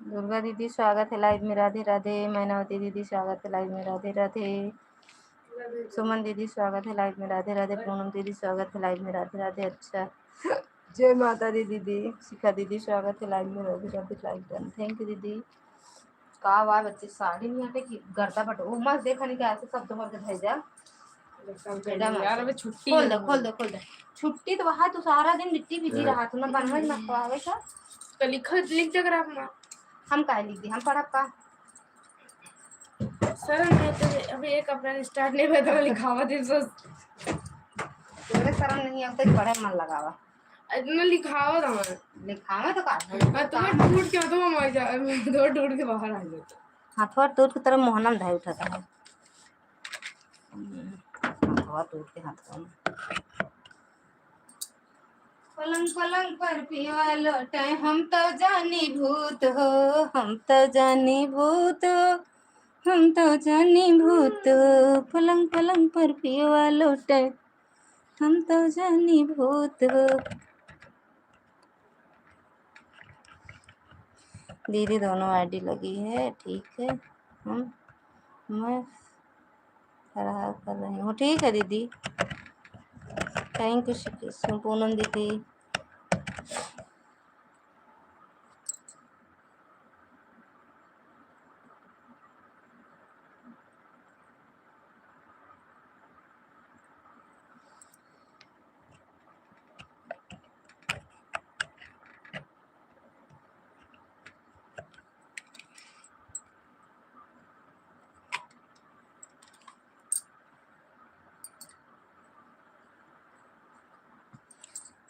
दुर्गा दीदी स्वागत है लाइव में, राधे राधे। मैनावती दीदी स्वागत है लाइव में, राधे राधे। सुमन दीदी स्वागत है लाइव में, राधे राधे। पूनम दीदी स्वागत है लाइव में, राधे राधे। अच्छा, जय माता दी दीदी। शिखा दीदी स्वागत है लाइव में, Radhe Radhe. Live done, thank you दीदी। का हुआ बच्चे, साड़ी नहीं आटे की गर्दा बटो ओ मत देखा नहीं क्या सब तो भर भेजा यार। अबे छुट्टी खोल दे खोल दे खोल दे। छुट्टी तो वहाँ तो सारा दिन मिट्टी भिजी रहा तू ना बनवा ना पावे का तो लिख दे कर अपना। हम का लिख दी, हम पढ़ब का सर। मैं तो अभी एक अपना स्टार्ट नहीं हुआ तो लिखावा दिन सो तेरे शर्म नहीं आता कि पढ़े मन लगावा इतना लिखावा था मैं लिखावा तो का तुम्हें ढूंढ के तो मैं जा दो ढूंढ के बाहर आ जाता। हाथवा टूट की तरह मोहनम ढाई उठाता है। हाथवा टूट के हाथवा में पलंग पलंग पर पिया लौटे हम तो जानी भूत हो, हम तो जानी भूत हो, हम तो जानी भूत हो। पलंग पलंग पर पिया लौटे हम तो जानी भूत हो। दीदी दोनों आईडी लगी है, ठीक है। मैं फरार कर रही हूँ, ठीक है दीदी। थैंक यू पूनम दीदी।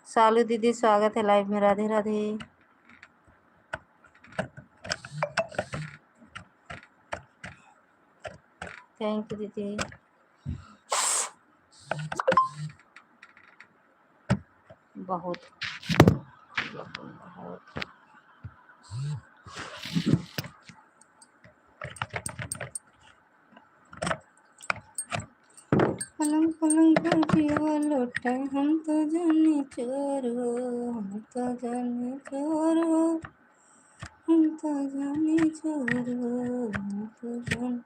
सालू दीदी स्वागत है लाइव में, राधे राधे। थैंक यू दीदी। बहुत पलंग पलंग पर पिया लौटा हम तो जाने चोर हो, हम तो जाने चोर हो, हम तो जाने चोर हो, हम तो जाने।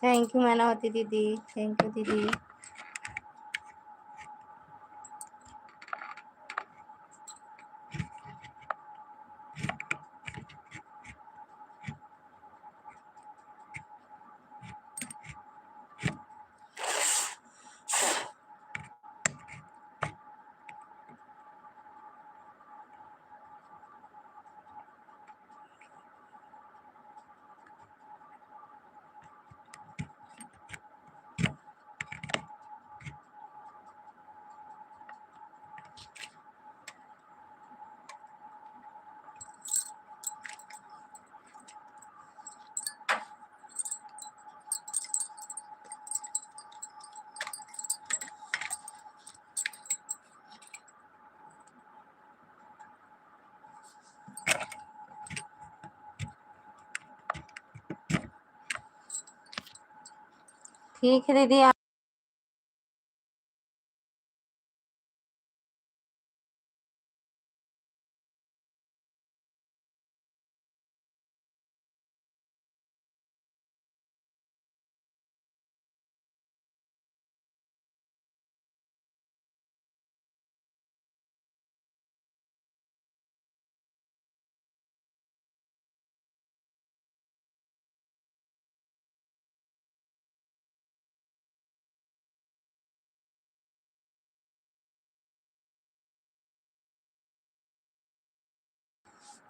थैंक यू मैनावती दीदी, थैंक यू दीदी। ठीक है दीदी।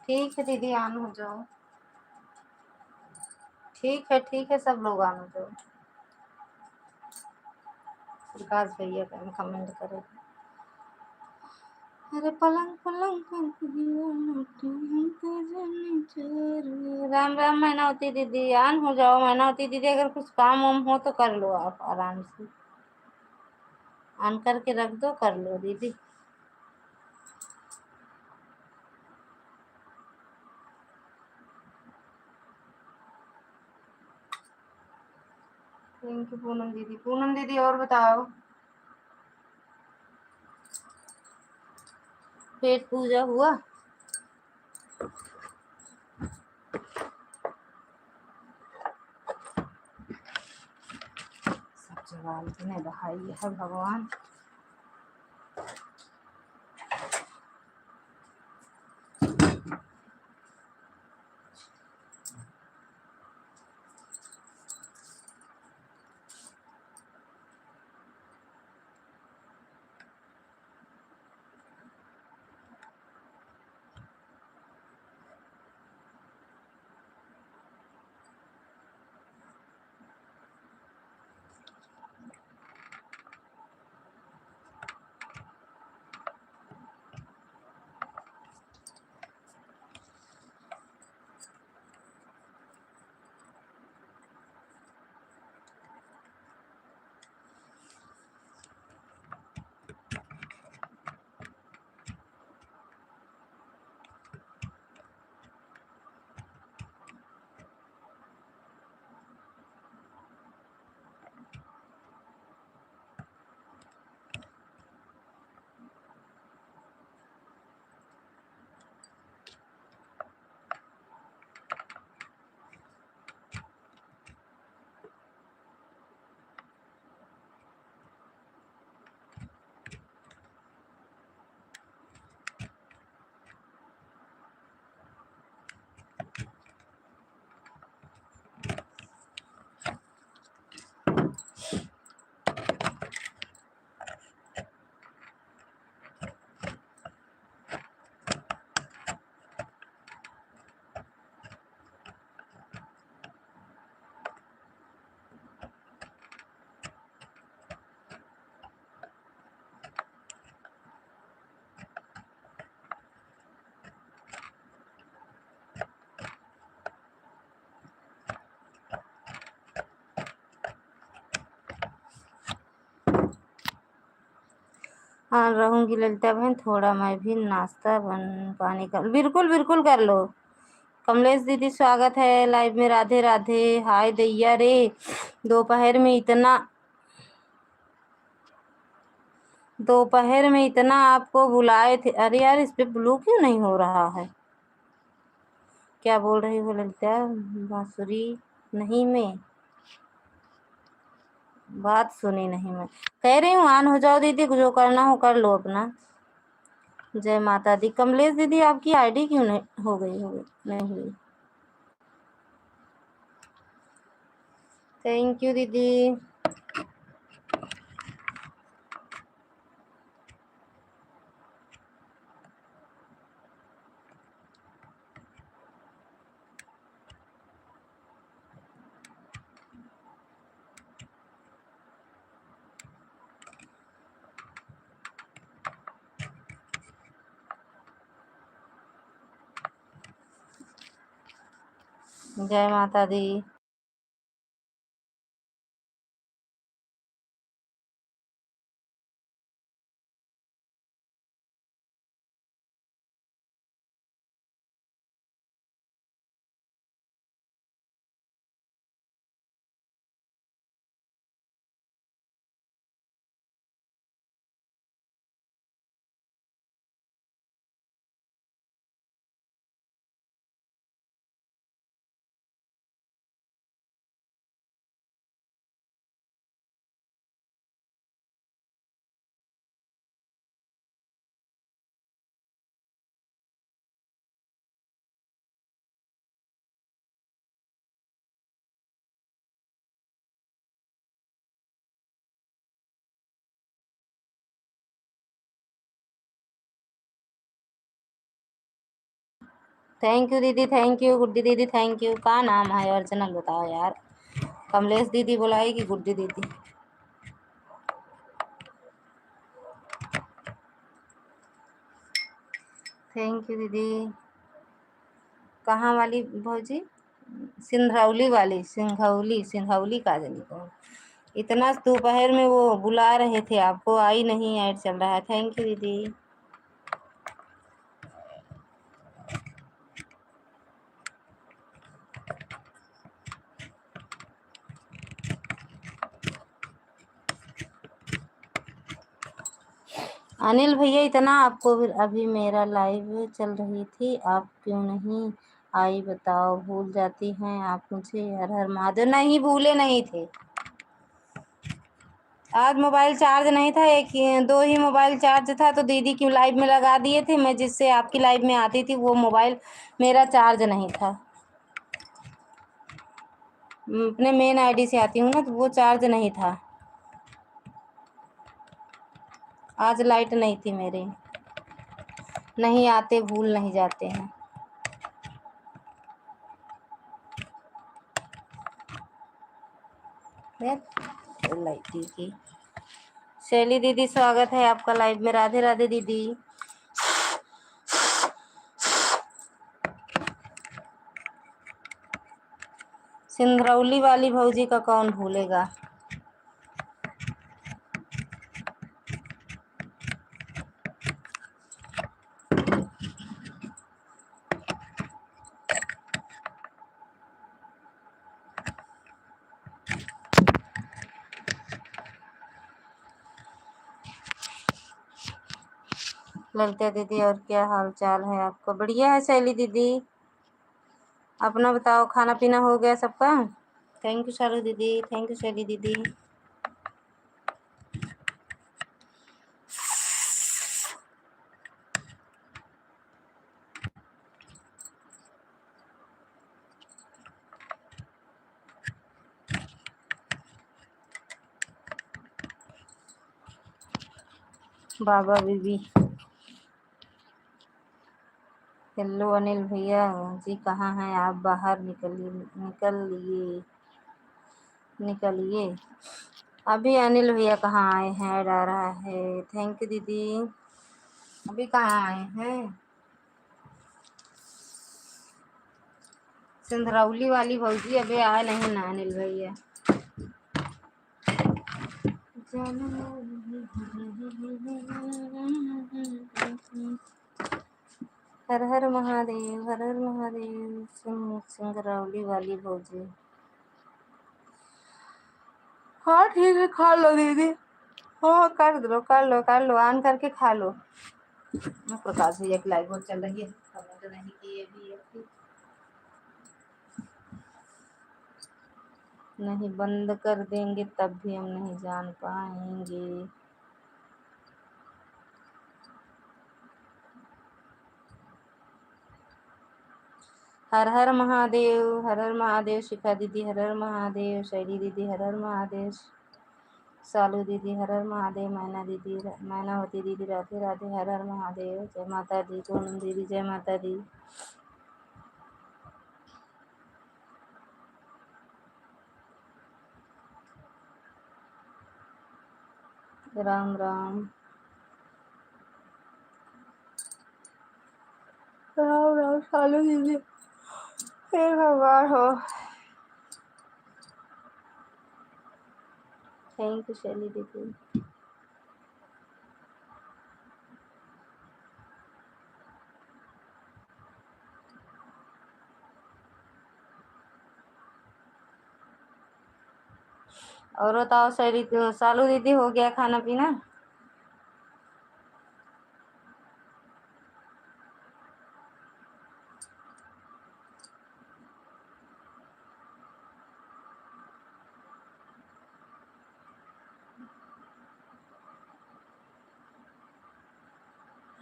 ठीक है दीदी, ऑन हो जाओ। ठीक है, सब लोग आना जो प्रकाश भैया का कमेंट करे। अरे पलंग पलंग राम राम मैनावती दीदी, आन हो जाओ। मैनावती दीदी अगर कुछ काम वाम हो तो कर लो, आप आराम से ऑन करके रख दो, कर लो दीदी। थैंक यू पूनम दीदी। पूनम दीदी और बताओ, पेट पूजा हुआ? सब जवाब ने बहाई है भगवान। हाँ रहूंगी ललिता बहन, थोड़ा मैं भी नाश्ता पानी कर। बिल्कुल बिल्कुल कर लो। कमलेश दीदी स्वागत है लाइव में। राधे राधे। हाय दैया रे, दोपहर में इतना आपको बुलाए थे। अरे यार इस पे ब्लू क्यों नहीं हो रहा है? क्या बोल रही हो ललिता? बांसुरी नहीं, मैं बात सुनी नहीं। मैं कह रही हूँ ऑन हो जाओ दीदी, जो करना हो कर लो अपना। जय माता दी। कमलेश दीदी आपकी आईडी क्यों नहीं हो गई नहीं हुई? थैंक यू दीदी। जय माता दी। थैंक यू दीदी, थैंक यू गुड्डी दीदी, थैंक यू। क्या नाम है ओरिजिनल बताओ यार। कमलेश दीदी बुलाई कि गुड्डी दीदी? थैंक यू दीदी। कहाँ वाली भौजी? सिंधौली वाली, सिंघौली, सिंधौली काजनी को। इतना दोपहर में वो बुला रहे थे आपको, आई नहीं, ऐड चल रहा है। थैंक यू दीदी। अनिल भैया, इतना आपको अभी मेरा लाइव चल रही थी, आप क्यों नहीं आई बताओ? भूल जाती हैं आप मुझे? हर हर महादेव। नहीं भूले नहीं थे। आज मोबाइल चार्ज नहीं था, एक ही दो ही मोबाइल चार्ज था, तो दीदी की लाइव में लगा दिए थे। मैं जिससे आपकी लाइव में आती थी वो मोबाइल मेरा चार्ज नहीं था। अपने मेन आईडी से आती हूँ ना, तो वो चार्ज नहीं था। आज लाइट नहीं थी मेरे। नहीं आते, भूल नहीं जाते हैं। लाइट की। शैली दीदी, स्वागत है आपका लाइव में। राधे राधे दीदी। सिंधरौली वाली भौजी का कौन भूलेगा। ललिता दीदी, और क्या हाल चाल है आपका? बढ़िया है शैली दीदी। अपना बताओ, खाना पीना हो गया सबका? थैंक यू शालू दीदी, थैंक यू शैली दीदी। बाबा बीबी। हेलो अनिल भैया जी, कहाँ हैं आप? बाहर निकलिए निकलिए। अभी अनिल भैया कहाँ आए हैं? ऐड आ रहा है। थैंक यू दीदी। अभी कहाँ आए हैं? सिंधरौली वाली भौजी अभी आए नहीं ना अनिल भैया। हर हर महादेव, हर हर महादेव। सिंगरौली वाली भौजी। हाँ ठीक है, खा लो दीदी। हाँ कर लो ऑन करके खा लो। प्रकाश भैया की लाइव बहुत चल रही है, तो नहीं की ये भी है। नहीं बंद कर देंगे तब भी हम नहीं जान पाएंगे। हर हर महादेव, हर हर महादेव। शिखा दीदी हर हर महादेव। शैली दीदी हर हर महादेव। सालू दीदी हर हर महादेव। मैना दीदी, मैनावती दीदी राधे राधे, हर हर महादेव। जय माता दी। पूनम दीदी जय माता दी। राम राम राम राम। सालू दीदी, हे भगवान हो। थैंक यू शैली दीदी। और बताओ शैली, सालू दीदी हो गया खाना पीना?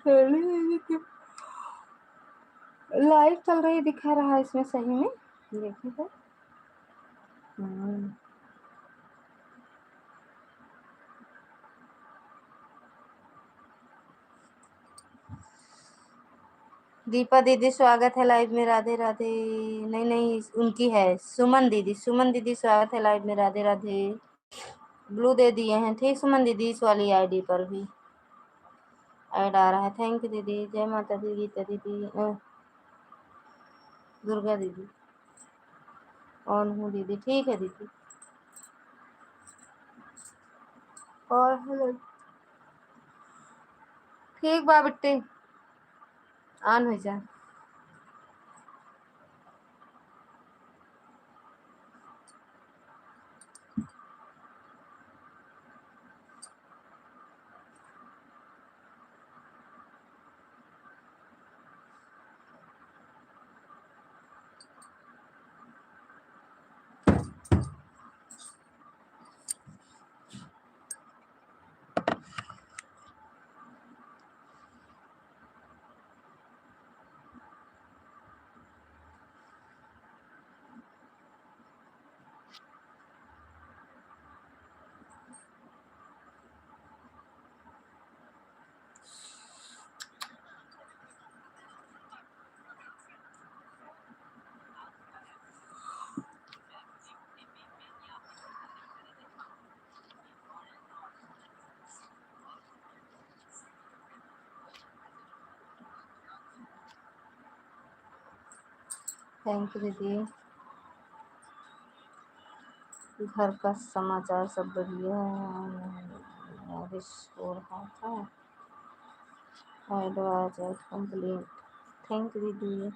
शैली दीदी की लाइव चल रही दिखा रहा है इसमें, सही में देखिए तो। दीपा दीदी स्वागत है लाइव में, राधे राधे। नहीं नहीं, उनकी है सुमन दीदी, सुमन दीदी स्वागत है लाइव में, राधे राधे। ब्लू दे दिए हैं, ठीक सुमन दीदी, इस वाली आईडी पर भी ऐड आ रहा है। थैंक यू दीदी, जय माता दी, गीता दीदी, दुर्गा दीदी, ऑन हूँ दीदी, ठीक है दीदी। और ठीक बा बिट्टी, ऑन हो जा। थैंक यू दीदी। घर का समाचार सब बढ़िया है, बारिश हो रहा था, एडवाइज कंप्लीट। थैंक यू दीदी।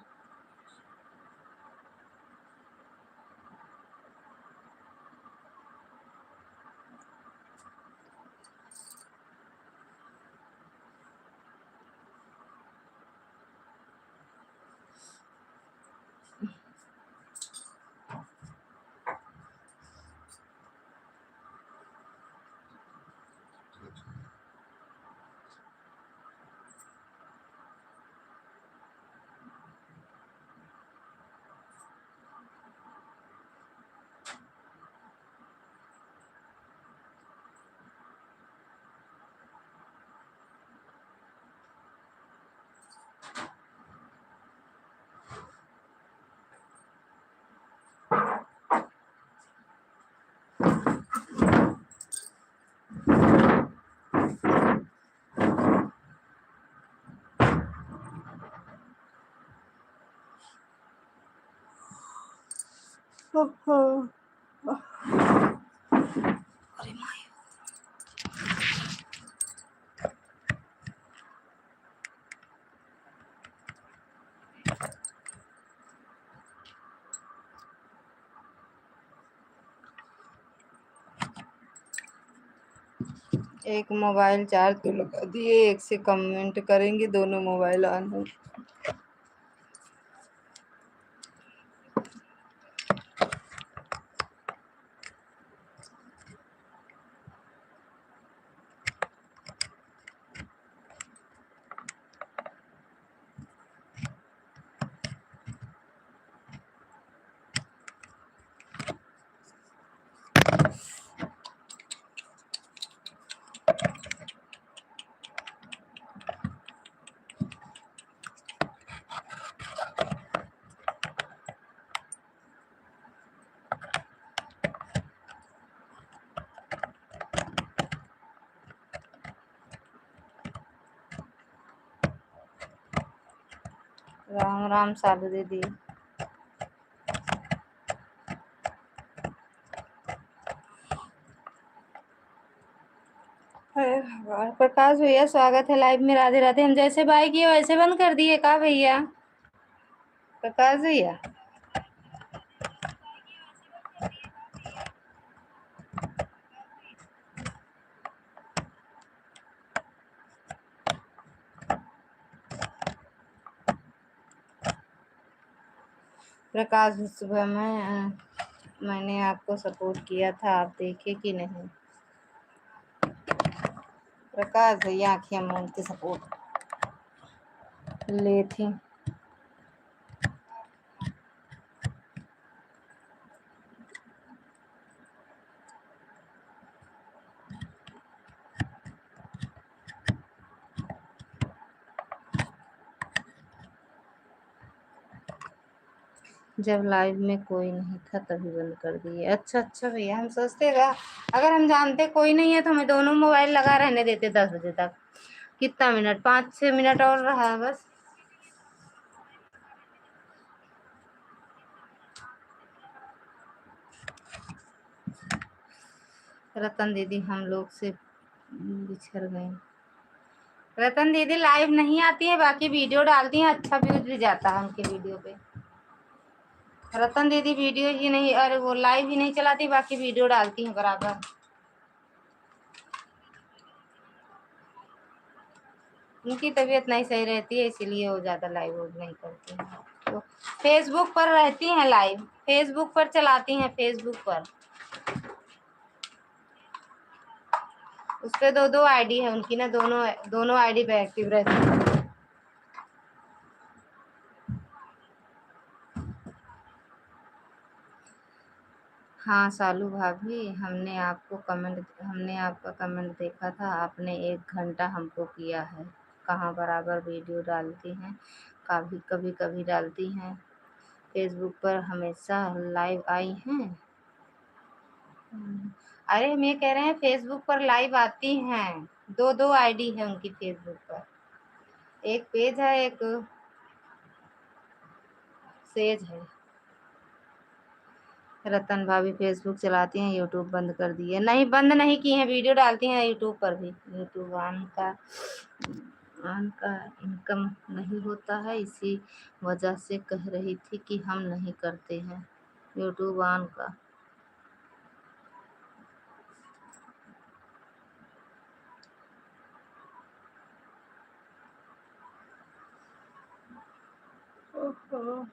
एक मोबाइल चार्ज तो लगा दिए, एक से कमेंट करेंगे, दोनों मोबाइल ऑन हो। राम राम साधु दीदी। प्रकाश भैया स्वागत है लाइव में, राधे राधे। हम जैसे बाय किए वैसे बंद कर दिए का भैया? प्रकाश भैया प्रकाश, सुबह में मैंने आपको सपोर्ट किया था, आप देखे कि नहीं? प्रकाश भैया आखियाँ मूंद के सपोर्ट ले थे। जब लाइव में कोई नहीं था तभी बंद कर दिए। अच्छा अच्छा भैया, हम सोचते अगर हम जानते कोई नहीं है तो हमें दोनों मोबाइल लगा रहने देते 10 बजे तक। कितना मिनट, 5-6 मिनट और रहा है बस। रतन दीदी हम लोग से बिछड़ गए। रतन दीदी लाइव नहीं आती है, बाकी वीडियो डालती हैं, अच्छा व्यूज भी जाता है उनके वीडियो पे। रतन दीदी वीडियो ही नहीं, अरे वो लाइव ही नहीं चलाती, बाकी वीडियो डालती हैं बराबर। उनकी तबीयत नहीं सही रहती है, इसीलिए वो ज़्यादा लाइव नहीं करती हैं। तो फेसबुक पर रहती हैं लाइव, फेसबुक पर चलाती हैं, फेसबुक पर। उस पर दो दो आईडी है उनकी ना, दोनों दोनों आईडी पे एक्टिव रहती है। हाँ सालू भाभी, हमने आपका कमेंट देखा था, आपने 1 घंटा हमको किया है। कहाँ बराबर वीडियो डालती हैं, कभी कभी कभी डालती हैं। फेसबुक पर हमेशा लाइव आई हैं। अरे हम ये कह रहे हैं फेसबुक पर लाइव आती हैं, दो दो आईडी है उनकी फेसबुक पर। एक पेज है, एक सेज है। रतन भाभी फेसबुक चलाती हैं, यूट्यूब बंद कर दी है। नहीं, बंद नहीं की है, वीडियो डालती हैं यूट्यूब पर भी। यूट्यूब ऑन का इनकम नहीं होता है, इसी वजह से कह रही थी कि हम नहीं करते हैं यूट्यूब ऑन का। ओहो।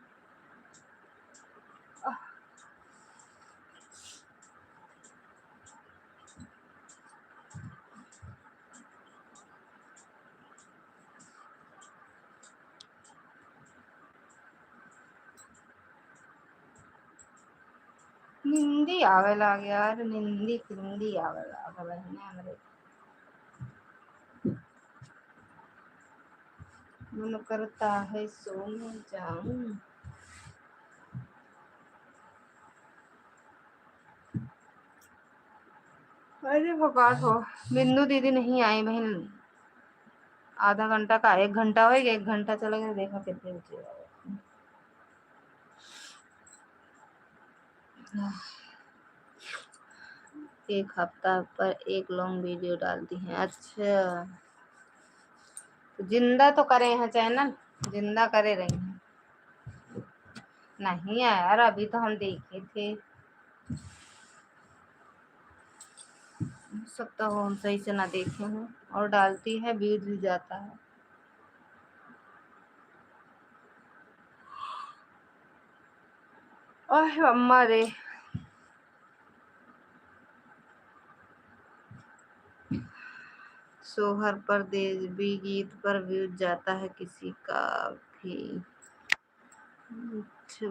निंदी आवे लाग यार, निंदी फिंदी आवे लाग बहने हमरे। मन करता है सो में जाऊं। अरे भगवान हो, बिंदु दीदी नहीं आई बहन। आधा घंटा का 1 घंटा हो गया, 1 घंटा चला गया, देखा कितने बचे। 1 हफ्ता पर एक लॉन्ग वीडियो डालती हैं। अच्छा, तो जिंदा तो करे हैं चैनल, जिंदा करे रही हैं। नहीं यार, अभी तो हम देखे थे। हो सकता हो हम सही से ना देखे हों, और डालती है व्यूज भी जाता है। ओह अम्मा रे। सोहर पर देवी गीत पर व्यूज जाता है किसी का भी। अच्छा,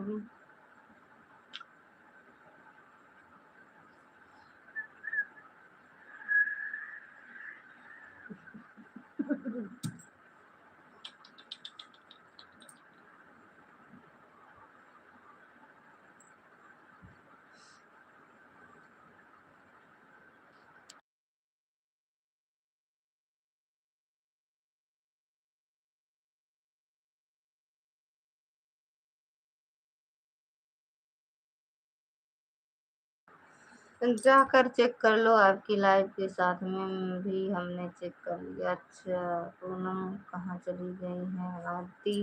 जाकर चेक कर लो, आपकी लाइव के साथ में भी हमने चेक कर लिया। अच्छा, पूनम कहाँ चली गई हैं? आरती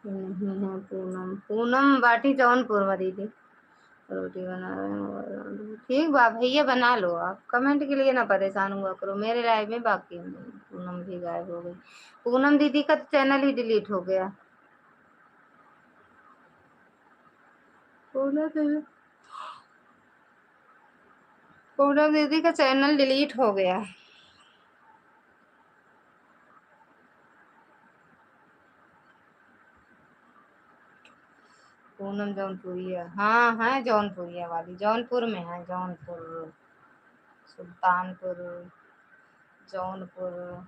नहीं है पूनम। पूनम बाटी जौनपुर में दीदी रोटी बना रहे हैं। ठीक बा भैया, बना लो आप, कमेंट के लिए ना परेशान हुआ करो मेरे लाइव में। बाकी पूनम भी गायब हो गई। पूनम दीदी का चैनल ही डिलीट हो गया। पूनम दीदी का चैनल डिलीट हो गया। पूनम जौनपुरिया, हाँ है जौनपुरिया वाली, जौनपुर में है, जौनपुर, सुल्तानपुर, जौनपुर।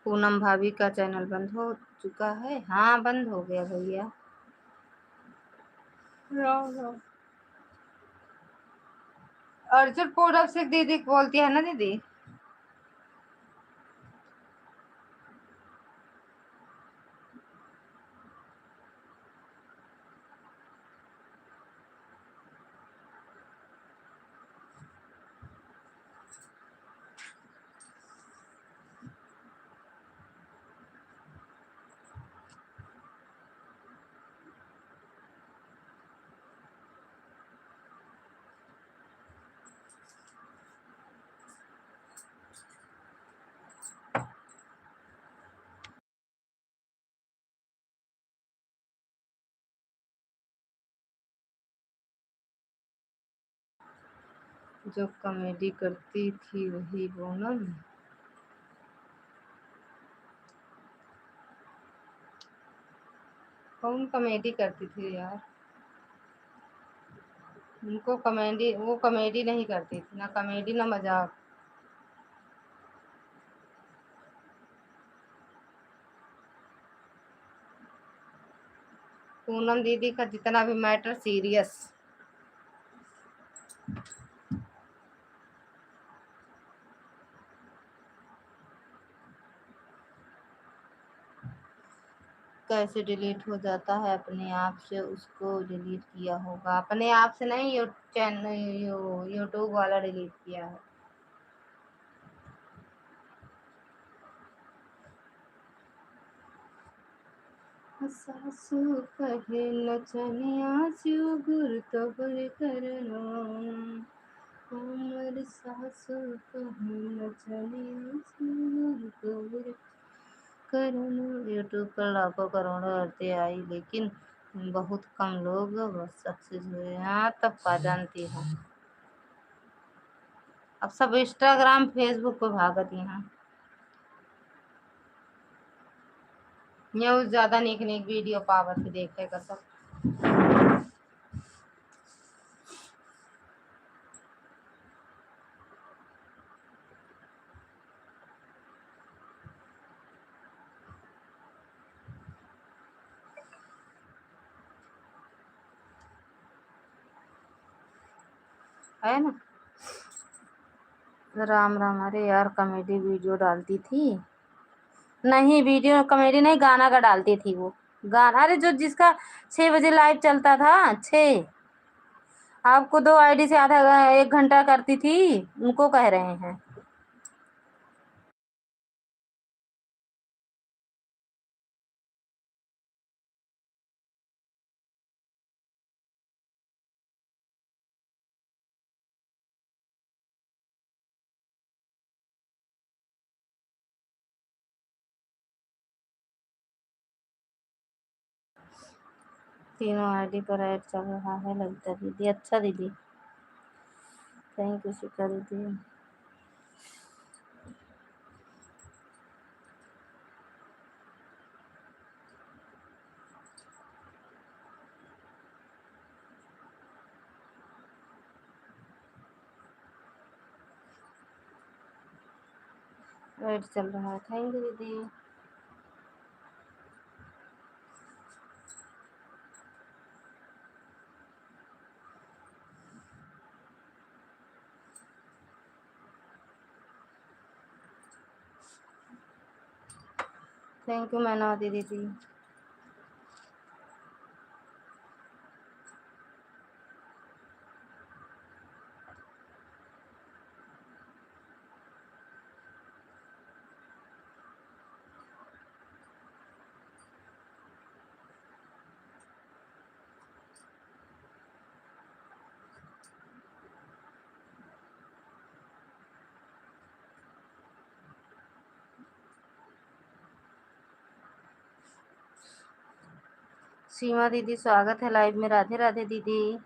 पूनम भाभी का चैनल बंद हो चुका है। हाँ बंद हो गया भैया। अर्जुन पूरब से दीदी बोलती है ना दीदी। जो कॉमेडी करती थी वही पूनम। कौन कॉमेडी करती थी यार? उनको कॉमेडी, वो कॉमेडी नहीं करती थी, ना कॉमेडी ना मजाक। पूनम दीदी का जितना भी मैटर सीरियस। कैसे डिलीट हो जाता है? अपने आप से उसको डिलीट किया होगा। अपने आप से नहीं, यूट्यूब वाला डिलीट किया है। सासू कहे नचनिया स्यू गुर तबर करना। हमर सासू कहे नचनिया स्यू गुर तबर करना। यूट्यूब पर लाखों करोड़ों औरतें आई, लेकिन बहुत कम लोग सक्सेस हुए। यहाँ तक पा जानती हूँ। अब सब इंस्टाग्राम फेसबुक पे भागती हैं। न्यूज ज्यादा निक निक वीडियो पावत देखे का सब है ना। राम राम। अरे यार कॉमेडी वीडियो डालती थी। नहीं वीडियो कॉमेडी नहीं, गाना का डालती थी वो। गाना, अरे जो जिसका 6 बजे लाइव चलता था 6। आपको 2 आईडी से आधा 1 घंटा करती थी, उनको कह रहे हैं। तीनों आईडी पर ऐड चल रहा है लगता दीदी। अच्छा दीदी, थैंक यू शिखा दीदी। ऐड चल रहा है, थैंक यू दीदी। थैंक यू मैनावती दीदी। सीमा दीदी स्वागत है लाइव में। राधे राधे दीदी।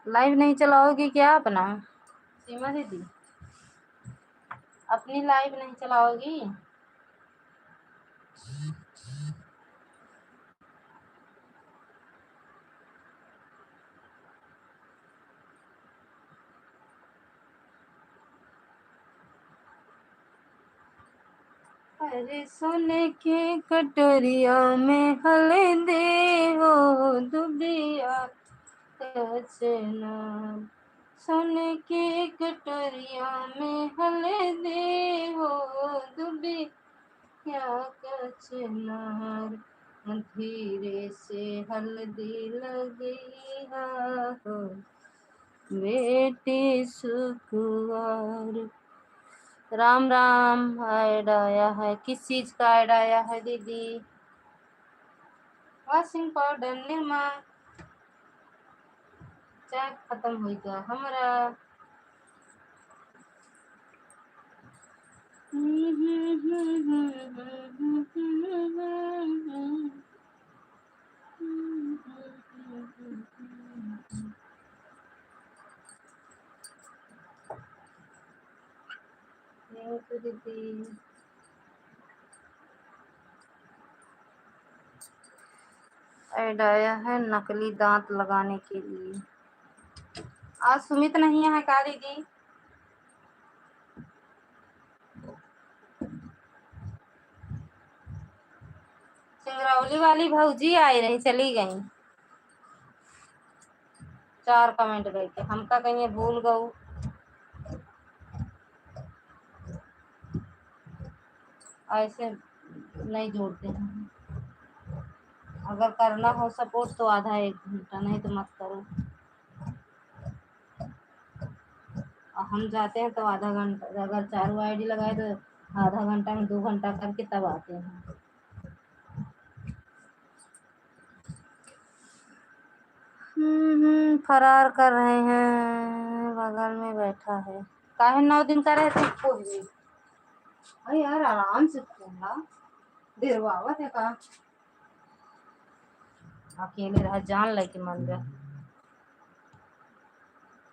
लाइव नहीं चलाओगी क्या अपना? सीमा दीदी अपनी लाइव नहीं चलाओगी? अरे सोने के कटोरिया में हल्दी हो दुबिया कचना, सोने की कटोरिया में हल्दी हो दुबिया कचनार, धीरे से हल्दी लगी हो बेटी सुकुआर। राम राम। ऐड आया है, किस चीज का ऐड आया है दीदी? वॉशिंग पाउडर निरमा चाय खत्म हो गया हमारा। दीदी ऐड आया है नकली दांत लगाने के लिए। आज सुमित नहीं है का दीदी? सिंगरौली वाली भौजी आई रही, चली गई। 4 कमेंट गए थे, हमका कहीं भूल गऊ। ऐसे नहीं जोड़ते हैं। अगर करना हो सपोर्ट तो आधा 1 घंटा, नहीं तो मत करो। हम जाते हैं तो आधा घंटा, अगर 4 आईडी लगाए तो आधा घंटा में 2 घंटा करके तब आते हैं। फरार कर रहे हैं, बगल में बैठा है। काहे 9 दिन का रहते कोई? अरे यार आराम से खोला, देरवावत है का? अकेले रह जान लेके मन गया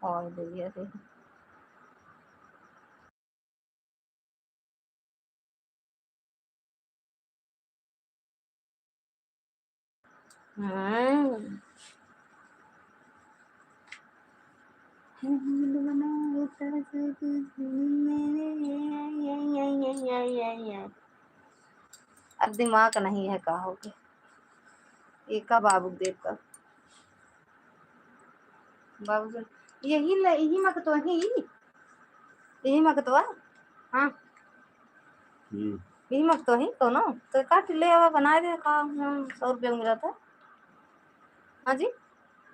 और दिया थे। अब दिमाग नहीं है का हो गया एक का बाबू देव का बाबू यही मकतो यही मकतो हाँ यही मकतो ही तो ना तो काट ले आवा बना दे का 100 रुपये मिला था। हाँ जी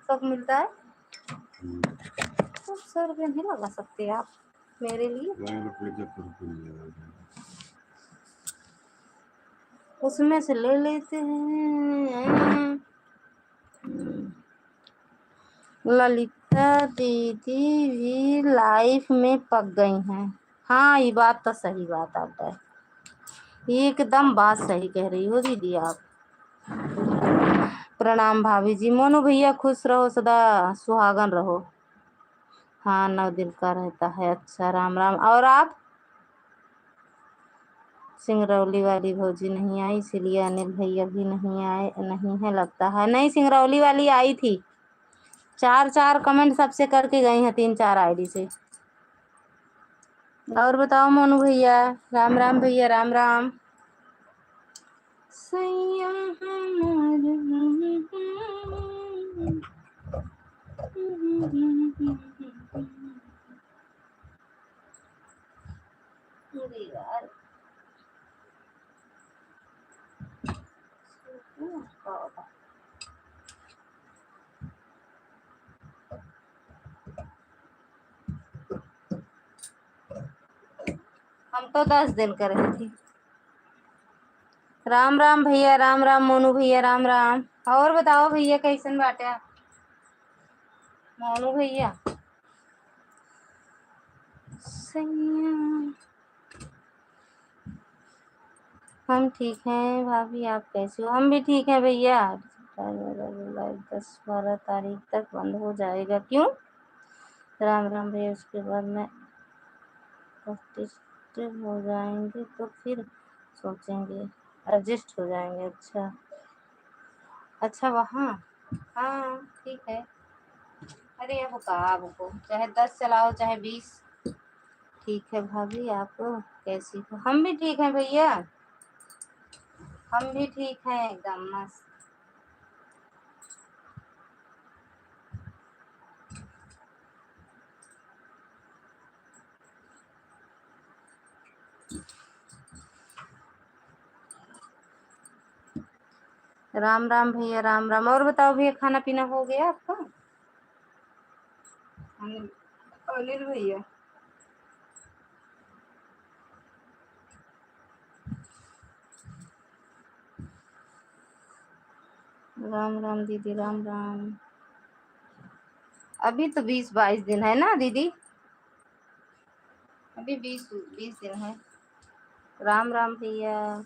सब मिलता है तो 100 रुपये नहीं लगा सकते आप मेरे लिए? उसमें से ले लेते हैं। ललिता दीदी भी लाइफ में पक गई हैं। हाँ ये बात तो सही बात आता है, एकदम बात सही कह रही हो दीदी आप। प्रणाम भाभी जी। मोनू भैया खुश रहो सदा सुहागन रहो। हाँ 9 दिन का रहता है। अच्छा राम राम। और आप? सिंगरौली वाली भौजी नहीं आई इसीलिए अनिल भैया भी नहीं आए, नहीं है लगता है। नहीं सिंगरौली वाली आई थी, 4 कमेंट सबसे करके गई हैं 3-4 आईडी से। और बताओ मोनू भैया। राम राम भैया राम राम। यार हम तो 10 दिन कर रहे थे। राम राम भैया राम राम। मोनू भैया राम राम। और बताओ भैया कैसन बाटे मोनू भैया? हम ठीक हैं भाभी, आप कैसे हो? हम भी ठीक हैं भैया। 10-12 तारीख तक बंद हो जाएगा। क्यों? राम राम भैया। उसके बाद में प्रतिष्ठित हो जाएंगे तो फिर सोचेंगे, एडजस्ट हो जाएंगे। अच्छा अच्छा वहाँ हाँ ठीक है। अरे अब कहा को चाहे 10 चलाओ चाहे 20। ठीक है भाभी, आप कैसी हो? हम भी ठीक हैं भैया। हम भी ठीक हैं, एकदम मस्त। राम राम भैया, राम राम। और बताओ भैया, खाना पीना हो गया आपका? अनिल भैया, राम राम दीदी, राम राम। अभी तो 20-22 दिन है ना दीदी, अभी 20-20 दिन है। राम राम भैया।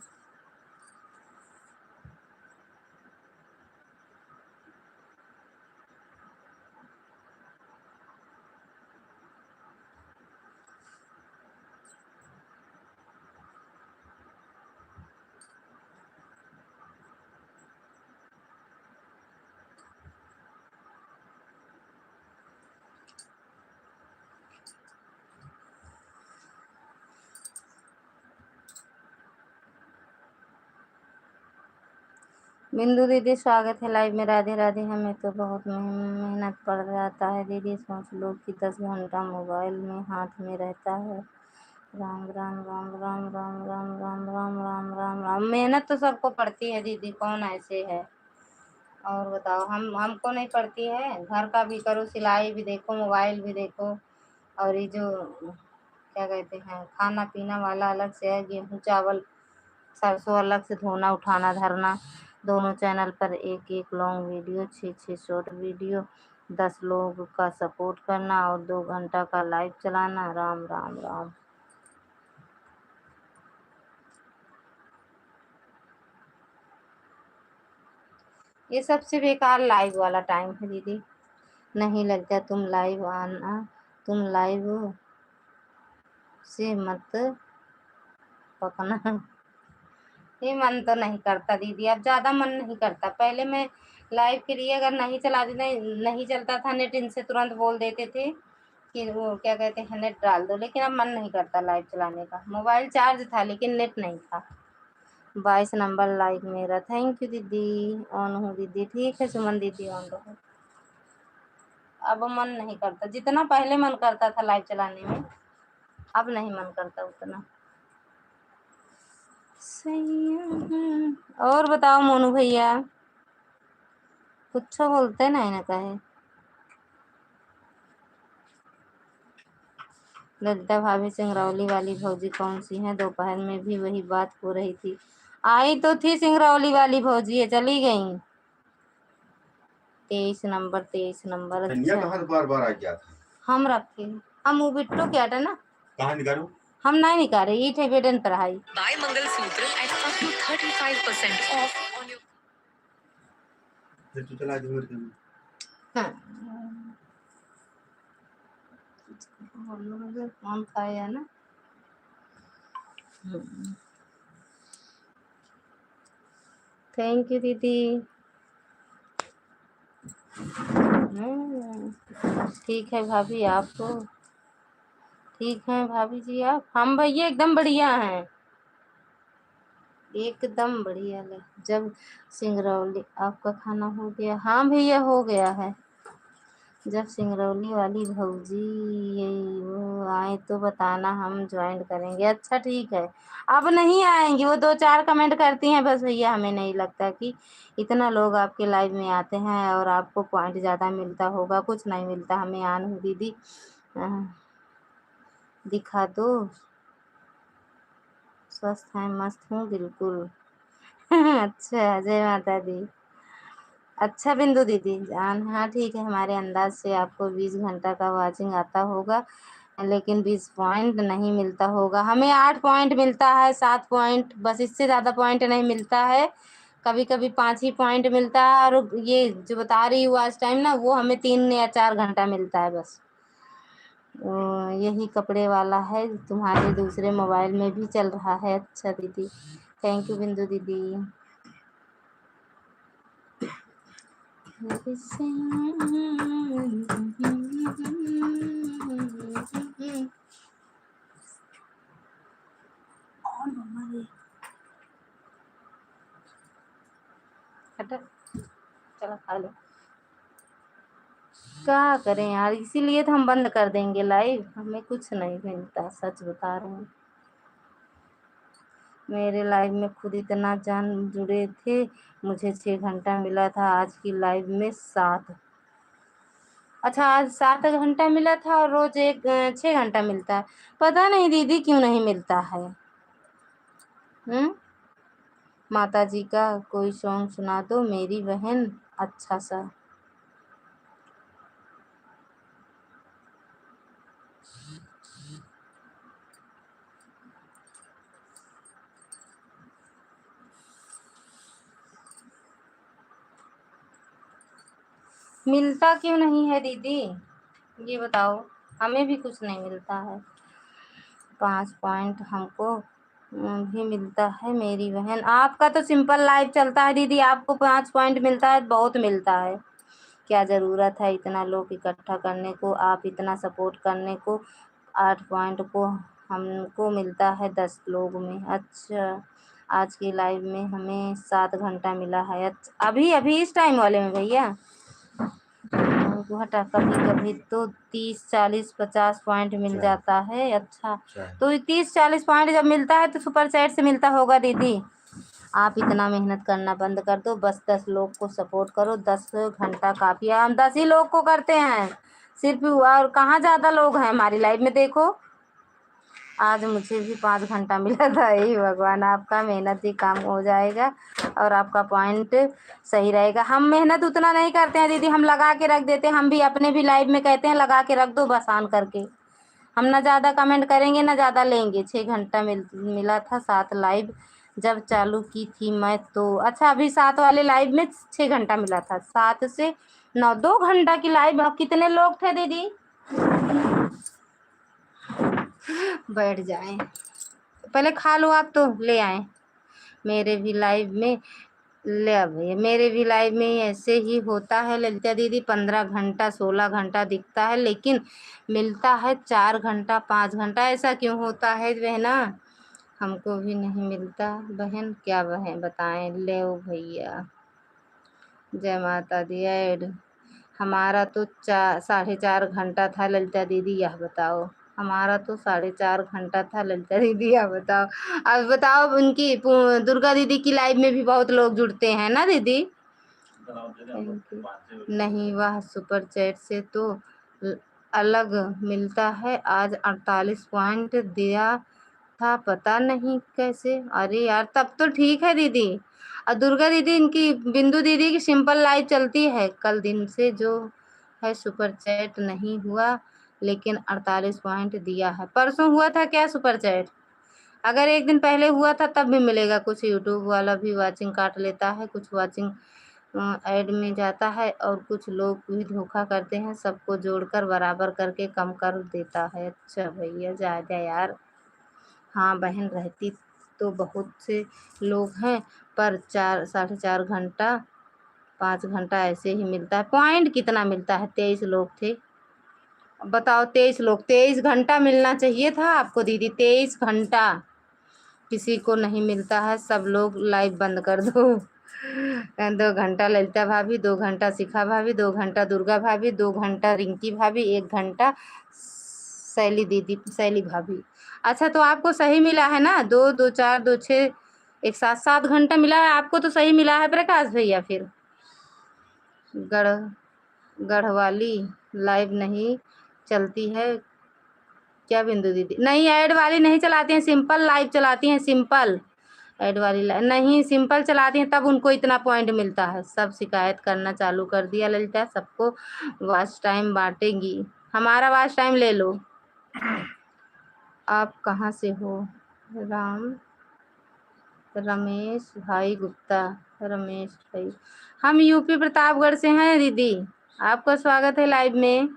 बिंदु दीदी, स्वागत है लाइव में। राधे राधे। हमें तो बहुत मेहनत पड़ जाता है दीदी। सोच लो कि 10 घंटा मोबाइल में हाथ में रहता है। राम राम राम राम राम राम राम राम राम राम राम। मेहनत तो सबको पड़ती है दीदी, कौन ऐसे है? और बताओ, हमको नहीं पड़ती है? घर का भी करो, सिलाई भी देखो, मोबाइल भी देखो, और ये जो क्या कहते हैं, खाना पीना वाला अलग से है, गेहूँ चावल सरसों अलग से, धोना उठाना धरना। दोनों चैनल पर एक एक लॉन्ग वीडियो, 6-6 शॉर्ट वीडियो, 10 लोग का सपोर्ट करना और 2 घंटा का लाइव चलाना। राम राम राम। ये सबसे बेकार लाइव वाला टाइम है दीदी। नहीं लगता तुम लाइव आना, तुम लाइव से मत पकना। ये मन तो नहीं करता दीदी, अब ज़्यादा मन नहीं करता। पहले मैं लाइव के लिए अगर नहीं चलाती, नहीं चलता था नेट, इनसे तुरंत बोल देते थे कि वो क्या कहते हैं, नेट डाल दो। लेकिन अब मन नहीं करता लाइव चलाने का। मोबाइल चार्ज था लेकिन नेट नहीं था। 22 नंबर लाइव मेरा। थैंक यू दीदी। ऑन हूँ दीदी। ठीक है सुमन दीदी, ऑन रहो। अब मन नहीं करता जितना पहले मन करता था लाइव चलाने में, अब नहीं मन करता उतना। सही है। और बताओ मोनू भैया, कुछ बोलते नहीं ना कहे। ललिता भाभी सिंगरौली वाली भौजी कौन सी है? दोपहर में भी वही बात हो रही थी। आई तो थी सिंगरौली वाली भौजी, है चली गई। 23 नंबर, 23 नंबर। अच्छा, बार बार आ गया था। हम रखे, हम वो बिट्टू क्या था ना, कहाँ निकालू? हम नहीं निकाले, ये थे बेडन पर आई। Buy mangalsutra at up to 35% off on your. तू चला दे मेरे। हां, कौन खाया ना। थैंक यू दीदी। ठीक है भाभी, आपको ठीक है भाभी जी आप? हम भैया एकदम बढ़िया हैं, एकदम बढ़िया ले। जब सिंगरौली आपका खाना हो गया? हाँ भैया हो गया है। जब सिंगरौली वाली भौजी यही वो आए तो बताना, हम ज्वाइन करेंगे। अच्छा ठीक है। अब नहीं आएंगी, वो 2-4 कमेंट करती हैं बस भैया। हमें नहीं लगता कि इतना लोग आपके लाइव में आते हैं और आपको पॉइंट ज़्यादा मिलता होगा। कुछ नहीं मिलता हमें। आन हूँ दीदी, दिखा दो। स्वस्थ हैं, मस्त हूँ बिल्कुल। अच्छा, जय माता दी। अच्छा बिंदु दीदी जान, हाँ ठीक है। हमारे अंदाज से आपको 20 घंटा का वाचिंग आता होगा, लेकिन 20 पॉइंट नहीं मिलता होगा। हमें 8 पॉइंट मिलता है, 7 पॉइंट, बस इससे ज़्यादा पॉइंट नहीं मिलता है। कभी कभी 5 ही पॉइंट मिलता है। और ये जो बता रही हूँ आज टाइम ना, वो हमें 3 या 4 घंटा मिलता है बस। यही कपड़े वाला है, तुम्हारे दूसरे मोबाइल में भी चल रहा है। अच्छा दीदी, थैंक यू बिंदु दीदी। चलो खा लो। क्या करें यार, इसीलिए तो हम बंद कर देंगे लाइव, हमें कुछ नहीं मिलता, सच बता रहे हैं। मेरे लाइव में खुद इतना जान जुड़े थे, मुझे 6 घंटा मिला था, आज की लाइव में 7। अच्छा, आज 7 घंटा मिला था और रोज 6 घंटा मिलता है। पता नहीं दीदी क्यों नहीं मिलता है। माता जी का कोई सॉन्ग सुना दो मेरी बहन, अच्छा सा। मिलता क्यों नहीं है दीदी, ये बताओ। हमें भी कुछ नहीं मिलता है। 5 पॉइंट हमको भी मिलता है मेरी बहन। आपका तो सिंपल लाइव चलता है दीदी, आपको 5 पॉइंट मिलता है, बहुत मिलता है। क्या ज़रूरत है इतना लोग इकट्ठा करने को, आप इतना सपोर्ट करने को। 8 पॉइंट को हमको मिलता है 10 लोग में। अच्छा, आज की लाइव में हमें 7 घंटा मिला है। अच्छा, अभी अभी इस टाइम वाले में भैया घटा, कभी कभी तो 30 40 50 पॉइंट मिल जाता है। अच्छा, तो 30 40 पॉइंट जब मिलता है तो सुपर चैट से मिलता होगा दीदी। आप इतना मेहनत करना बंद कर दो, बस 10 लोग को सपोर्ट करो। 10 घंटा काफी है, हम 10 ही लोग को करते हैं सिर्फ, और कहाँ ज्यादा लोग हैं हमारी लाइफ में। देखो आज मुझे भी 5 घंटा मिला था। यही भगवान, आपका मेहनत ही काम हो जाएगा और आपका पॉइंट सही रहेगा। हम मेहनत उतना नहीं करते हैं दीदी, हम लगा के रख देते हैं। हम भी अपने भी लाइव में कहते हैं लगा के रख दो बस ऑन करके। हम ना ज़्यादा कमेंट करेंगे ना ज़्यादा लेंगे। 6 घंटा मिला था। 7 लाइव जब चालू की थी मैं तो। अच्छा, अभी 7 वाले लाइव में 6 घंटा मिला था। 7 से 9, 2 घंटा की लाइव। अब कितने लोग थे दीदी? बैठ जाएं, पहले खा लो आप तो ले आए। मेरे भी लाइव में ले भैया, मेरे भी लाइव में ऐसे ही होता है ललिता दीदी। 15 घंटा 16 घंटा दिखता है लेकिन मिलता है 4 घंटा 5 घंटा। ऐसा क्यों होता है बहना? हमको भी नहीं मिलता बहन, क्या बहन बताएं। ले भैया, जय माता दी। ऐड हमारा तो 4.5 घंटा था ललिता दीदी, यह बताओ। हमारा तो 4.5 घंटा था ललिता दीदी, यह बताओ। अब बताओ, उनकी दुर्गा दीदी की लाइव में भी बहुत लोग जुड़ते हैं ना दीदी। नहीं, वह सुपर चैट से तो अलग मिलता है। आज 48 पॉइंट दिया था, पता नहीं कैसे। अरे यार, तब तो ठीक है दीदी। और दुर्गा दीदी, इनकी बिंदु दीदी की सिंपल लाइव चलती है। कल दिन से जो है सुपर चैट नहीं हुआ लेकिन 48 पॉइंट दिया है। परसों हुआ था क्या सुपर चैट? अगर एक दिन पहले हुआ था तब भी मिलेगा। कुछ यूट्यूब वाला भी वाचिंग काट लेता है, कुछ वाचिंग ऐड में जाता है और कुछ लोग भी धोखा करते हैं, सबको जोड़कर बराबर करके कम कर देता है। अच्छा भैया, ज़्यादा यार। हाँ बहन, रहती तो बहुत से लोग हैं पर 4 साढ़े 4 घंटा 5 घंटा ऐसे ही मिलता है। पॉइंट कितना मिलता है? 23 लोग थे, बताओ। 23 लोग, 23 घंटा मिलना चाहिए था आपको दीदी, 23 घंटा। किसी को नहीं मिलता है, सब लोग लाइव बंद कर दो। 2 घंटा ललिता भाभी, 2 घंटा शिखा भाभी, 2 घंटा दुर्गा भाभी, 2 घंटा रिंकी भाभी, 1 घंटा शैली दीदी, शैली भाभी। अच्छा, तो आपको सही मिला है ना? 2 2 4 2 6 एक साथ 7 घंटा मिला है आपको, तो सही मिला है प्रकाश भैया। फिर गढ़वाली लाइव नहीं चलती है क्या बिंदु दीदी? नहीं, ऐड वाली नहीं चलाती हैं, सिंपल लाइव चलाती हैं। सिंपल ऐड वाली नहीं, सिंपल चलाती हैं तब उनको इतना पॉइंट मिलता है। सब शिकायत करना चालू कर दिया ललिता, सबको वॉच टाइम बांटेंगी। हमारा वॉच टाइम ले लो। आप कहाँ से हो? रमेश भाई गुप्ता। रमेश भाई, हम यूपी प्रतापगढ़ से हैं दीदी। आपका स्वागत है लाइव में।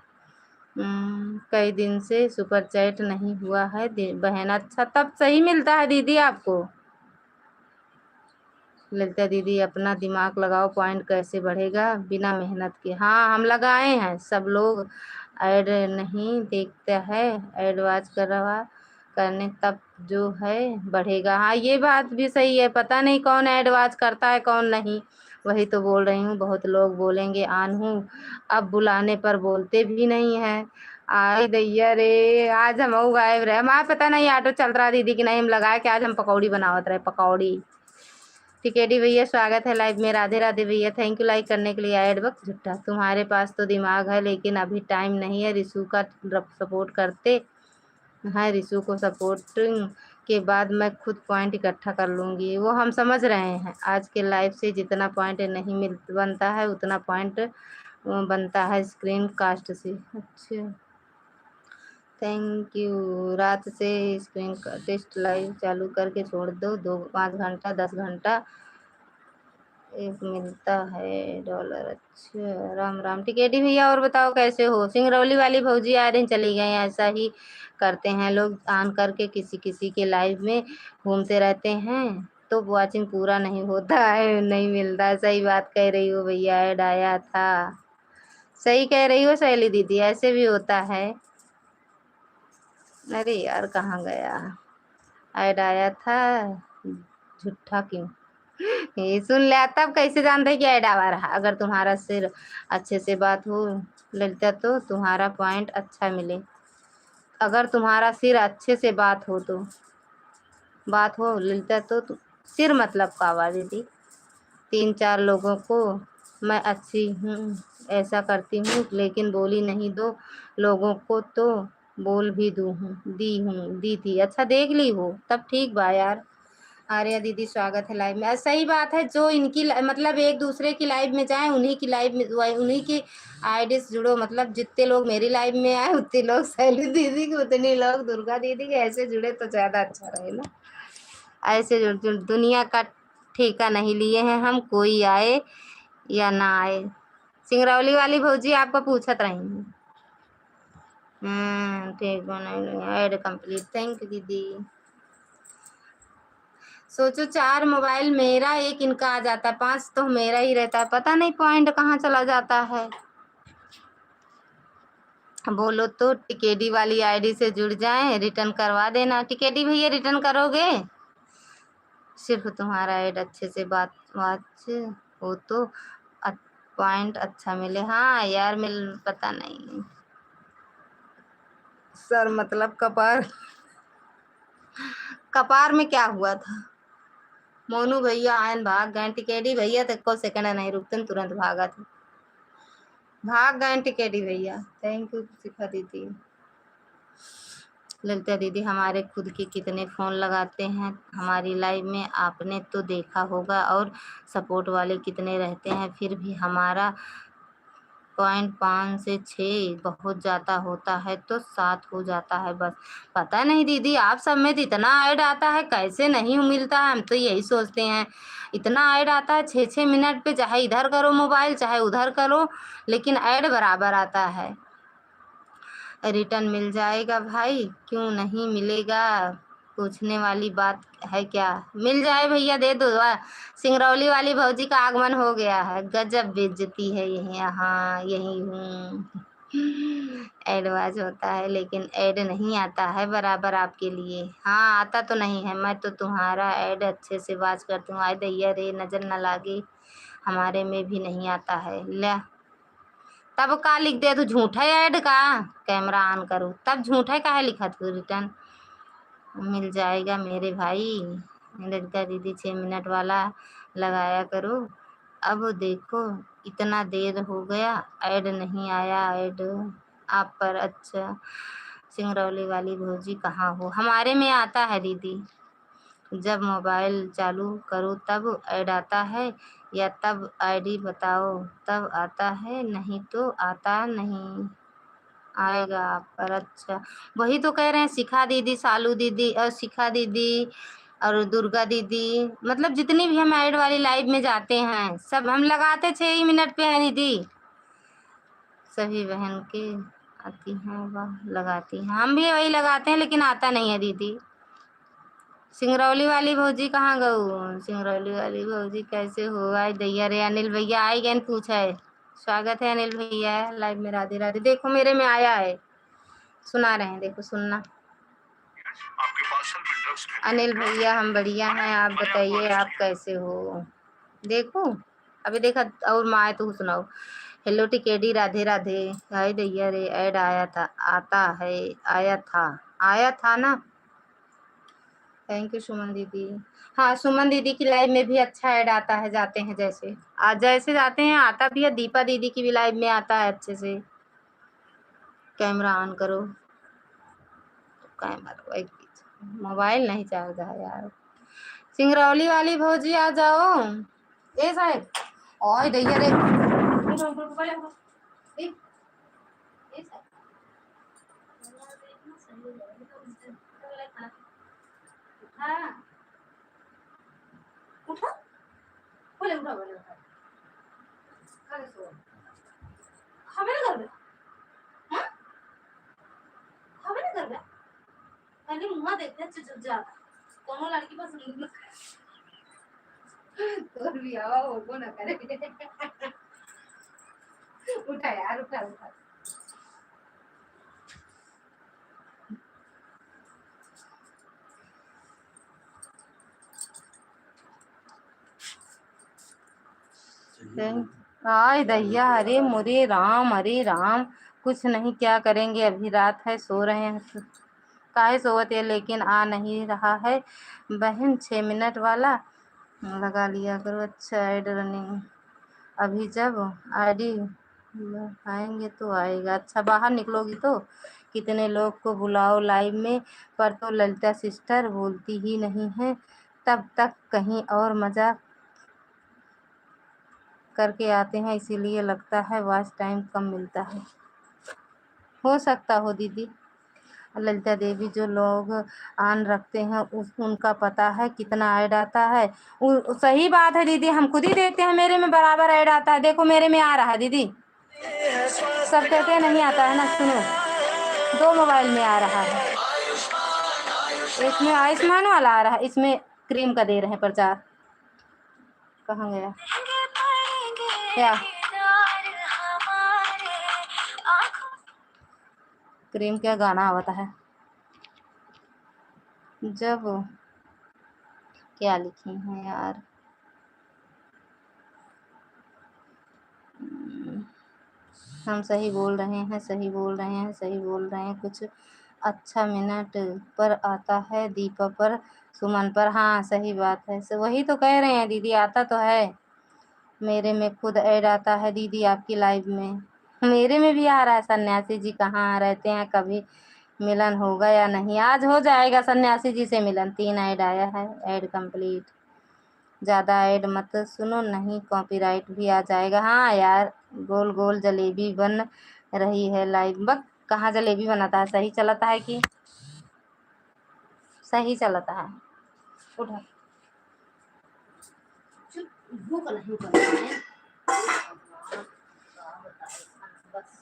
कई दिन से सुपर चैट नहीं हुआ है बहन। अच्छा, तब सही मिलता है दीदी आपको। ललिता दीदी, अपना दिमाग लगाओ, पॉइंट कैसे बढ़ेगा बिना मेहनत के। हाँ, हम लगाए हैं। सब लोग ऐड नहीं देखता है, ऐड वाच करने तब जो है बढ़ेगा। हाँ, ये बात भी सही है, पता नहीं कौन ऐड वाच करता है कौन नहीं। वही तो बोल रही हूँ, बहुत लोग बोलेंगे आन हूँ, अब बुलाने पर बोलते भी नहीं है। आई दैया रे, आज हम गायब रहे, हमारा पता नहीं ऑटो चल रहा दीदी कि नहीं, हम लगाए कि आज हम पकौड़ी बनावत रहे, पकौड़ी। टिकेडी भैया स्वागत है लाइव में, राधे राधे भैया, थैंक यू लाइक करने के लिए। ऐड वक्त झुट्टा, तुम्हारे पास तो दिमाग है लेकिन अभी टाइम नहीं है, रिशु का सपोर्ट करते हैं, रिशु को सपोर्टिंग के बाद मैं खुद पॉइंट इकट्ठा कर लूँगी। वो हम समझ रहे हैं, आज के लाइव से जितना पॉइंट नहीं बनता है उतना पॉइंट बनता है स्क्रीन कास्ट से। अच्छा थैंक यू। रात से स्क्रीन का टेस्ट लाइव चालू करके छोड़ दो, 5 घंटा 10 घंटा एक मिलता है डॉलर। अच्छा राम राम टिकेटी भैया, और बताओ कैसे हो? सिंगरौली वाली भौजी आ रही चली गई, ऐसा ही करते हैं लोग, ऑन करके किसी किसी के लाइव में घूमते रहते हैं तो वॉचिंग पूरा नहीं होता है, नहीं मिलता। सही बात कह रही हो भैया, ऐड आया था, सही कह रही हो शैली दीदी, ऐसे भी होता है। अरे यार कहाँ गया, ऐड आया था, झूठा क्यों? ये सुन लिया तब कैसे जानते कि ऐड आ रहा? अगर तुम्हारा सिर अच्छे से बात हो ललिता तो तुम्हारा पॉइंट अच्छा मिले, अगर तुम्हारा सिर अच्छे से बात हो ललिता तो सिर मतलब का आवाज दीदी। 3-4 लोगों को मैं अच्छी हूँ ऐसा करती हूँ लेकिन बोली नहीं, 2 लोगों को तो बोल भी दी थी। अच्छा देख ली हो तब ठीक बा यार। आर्या दीदी स्वागत है लाइव में। सही बात है, जो इनकी मतलब एक दूसरे की लाइव में जाए, उन्हीं की लाइव में उन्हीं की आईडी से जुड़ो, मतलब जितने लोग मेरी लाइव में आए उतने लोग शैली दीदी के, उतने लोग दुर्गा दीदी के, ऐसे जुड़े तो ज़्यादा अच्छा रहे ना। ऐसे दुनिया का ठेका नहीं लिए हैं हम, कोई आए या ना आए। सिंगरौली वाली भौजी आपको पूछत रही हूँ। ठीक बना, ऐड कंप्लीट, थैंक यू दीदी। सोचो 4 मोबाइल मेरा, एक इनका आ जाता, 5 तो मेरा ही रहता है, पता नहीं पॉइंट कहाँ चला जाता है। बोलो तो टिकेडी वाली आईडी से जुड़ जाएं, रिटर्न करवा देना। टिकेडी भैया रिटर्न करोगे? सिर्फ तुम्हारा ऐड अच्छे से बात हो तो पॉइंट अच्छा मिले। हाँ यार पता नहीं सर, मतलब कपार में क्या हुआ था? मोनू भैया आयन भाग गए, टिकेडी भैया तक को सेकंड नहीं रुकते, तुरंत भागा थे, भाग गए टिकेडी भैया। थैंक यू शिखा दीदी। ललिता दीदी हमारे खुद के कितने फ़ोन लगाते हैं हमारी लाइव में, आपने तो देखा होगा, और सपोर्ट वाले कितने रहते हैं, फिर भी हमारा पॉइंट 5 से 6 बहुत ज़्यादा होता है तो 7 हो जाता है बस। पता नहीं दीदी, आप सब में तो इतना ऐड आता है, कैसे नहीं मिलता है? हम तो यही सोचते हैं, इतना ऐड आता है 6-6 मिनट पे, चाहे इधर करो मोबाइल चाहे उधर करो, लेकिन ऐड बराबर आता है। रिटर्न मिल जाएगा भाई, क्यों नहीं मिलेगा? पूछने वाली बात है क्या? मिल जाए भैया, दे दो। सिंगरौली वाली भौजी का आगमन हो गया है, गजब बेइज्जती है यही। हाँ यही हूँ। एडवाइज होता है लेकिन ऐड नहीं आता है बराबर आपके लिए। हाँ आता तो नहीं है, मैं तो तुम्हारा ऐड अच्छे से बात करती हूँ। आय दैया रे, नज़र न लागे, हमारे में भी नहीं आता है। ले तब का लिख दे तू, झूठा ऐड का कैमरा ऑन करो तब झूठा का है लिखा तू। रिटर्न मिल जाएगा मेरे भाई। ललिता दीदी 6 मिनट वाला लगाया करो। अब देखो इतना देर हो गया, ऐड नहीं आया, ऐड आप पर। अच्छा सिंगरौली वाली भौजी कहाँ हो? हमारे में आता है दीदी, जब मोबाइल चालू करो तब ऐड आता है, या तब आईडी बताओ तब आता है, नहीं तो आता नहीं, आएगा आप पर। अच्छा वही तो कह रहे हैं, शिखा दीदी, सालू दीदी और शिखा दीदी और दुर्गा दीदी, मतलब जितनी भी हम ऐड वाली लाइव में जाते हैं सब हम लगाते 6 ही मिनट पे हैं दीदी। सभी बहन के आती हैं वह लगाती हैं, हम भी वही लगाते हैं लेकिन आता नहीं है दीदी। सिंगरौली वाली भौजी कहाँ गऊ? सिंगरौली वाली भौजी कैसे हो? आई दैया रे, अनिल भैया आई गए पूछा है। स्वागत है अनिल भैया लाइव में, राधे राधे। देखो मेरे में आया है, सुना रहे हैं, देखो सुनना। अनिल भैया हम बढ़िया हैं, आप बताइए आप कैसे हो? देखो अभी देखा। और माए तू सुनाओ। हेलो टिकेडी, राधे राधे। हाय दैया रे, ऐड आया था, आता है, आया था ना। थैंक यू सुमन दीदी। हाँ, सुमन दीदी की लाइव में भी अच्छा ऐड आता है, जाते हैं जैसे आज जैसे जाते हैं आता भी है। दीपा दीदी की भी लाइव में आता है अच्छे से। कैमरा ऑन करो। कैमरा मोबाइल नहीं चार्ज है यार। सिंगरौली वाली भौजी आ जाओ। ए साहब, ओए दैया रे, हाँ उठा, बोले उठा, बोले उठा। अरे सो हमें ना कर दे, हाँ हमें ना कर दे। पहले मुँह देखते हैं चुप जा। दोनों लड़की बस तो भी आवा वो ना करे। उठा यार, उठा उठा। हाय दैया, अरे मुरे राम, अरे राम। कुछ नहीं, क्या करेंगे, अभी रात है, सो रहे हैं। काहे सोवत है, लेकिन आ नहीं रहा है बहन। 6 मिनट वाला लगा लिया करो। अच्छा ऐड रनिंग, अभी जब आईडी आएंगे तो आएगा। अच्छा, बाहर निकलोगी तो कितने लोग को बुलाओ लाइव में, पर तो ललिता सिस्टर बोलती ही नहीं है। तब तक कहीं और मजा करके आते हैं, इसीलिए लगता है वॉच टाइम कम मिलता है। हो सकता हो दीदी। ललिता देवी जो लोग आन रखते हैं उनका पता है कितना ऐड आता है। सही बात है दीदी, हम खुद ही देखते हैं, मेरे में बराबर ऐड आता है। देखो मेरे में आ रहा है दीदी। सब कहते हैं नहीं आता है ना, सुनो, 2 मोबाइल में आ रहा है। इसमें आयुष्मान वाला आ रहा है, इसमें क्रीम का दे रहे हैं प्रचार। कहाँ गया क्या? क्रीम क्या गाना आवता है जब, क्या लिखी है यार। हम सही बोल रहे हैं, सही बोल रहे हैं, सही बोल रहे हैं। कुछ अच्छा मिनट पर आता है, दीपा पर, सुमन पर। हाँ सही बात है, वही तो कह रहे हैं दीदी, आता तो है। मेरे में खुद ऐड आता है दीदी, आपकी लाइव में मेरे में भी आ रहा है। सन्यासी जी कहाँ रहते हैं, कभी मिलन होगा या नहीं? आज हो जाएगा सन्यासी जी से मिलन। 3 ऐड आया है, ऐड कंप्लीट। ज़्यादा ऐड मत सुनो, नहीं कॉपीराइट भी आ जाएगा। हाँ यार, गोल गोल जलेबी बन रही है लाइव। बक कहाँ जलेबी बनाता है, सही चलता है कि सही चलता है? उठा, भूख नहीं करना है बस।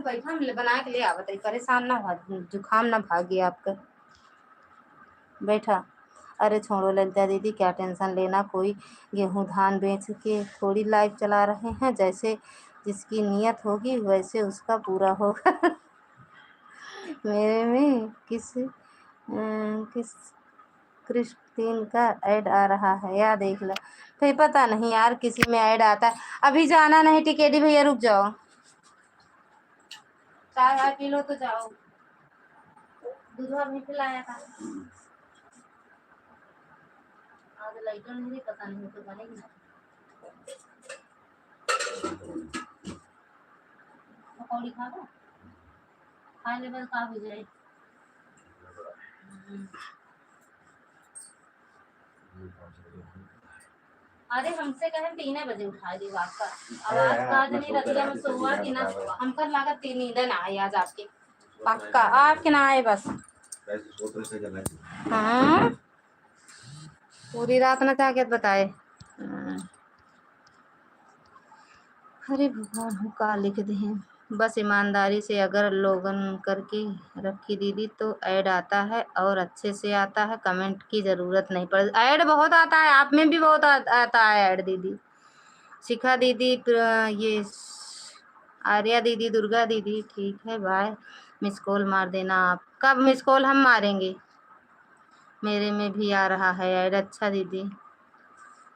बैठा बना के ले आवत, परेशान ना हो, जुकाम ना भागे आपका। बैठा। अरे छोड़ो ललिता दीदी, क्या टेंशन लेना। कोई गेहूँ धान बेच के थोड़ी लाइफ चला रहे हैं, जैसे जिसकी नीयत होगी वैसे उसका पूरा होगा। मेरे में किस क्रिस्टीन का ऐड आ रहा है या देख लो। फिर पता नहीं यार, किसी में ऐड आता है। अभी जाना नहीं टिकेटी भैया, रुक जाओ, चाय वाय पी लो तो जाओ। दूधवा भी पिलाया था आज, लाइटर नहीं, पता नहीं तो बनेगी ना। पकौड़ी खा लो, खा ले बस, खा हो जाए। अरे हमसे कहे 3 बजे उठा दी आपका आवाज काज नहीं रतिया में सोवा कि ना सोवा, हमकर लागत 3 नींद ना आई आज आपके। पक्का आपके ना आए बस। हाँ, पूरी रात ना जाके बताए। अरे भगवान हो, का लिख दे हैं। बस ईमानदारी से अगर लोगन करके रखी दीदी तो ऐड आता है, और अच्छे से आता है, कमेंट की ज़रूरत नहीं पड़। ऐड बहुत आता है, आप में भी बहुत आता है ऐड दीदी। शिखा दीदी, ये आर्या दीदी, दुर्गा दीदी, ठीक है बाय। मिस कॉल मार देना आप। कब मिस कॉल हम मारेंगे? मेरे में भी आ रहा है ऐड। अच्छा दीदी,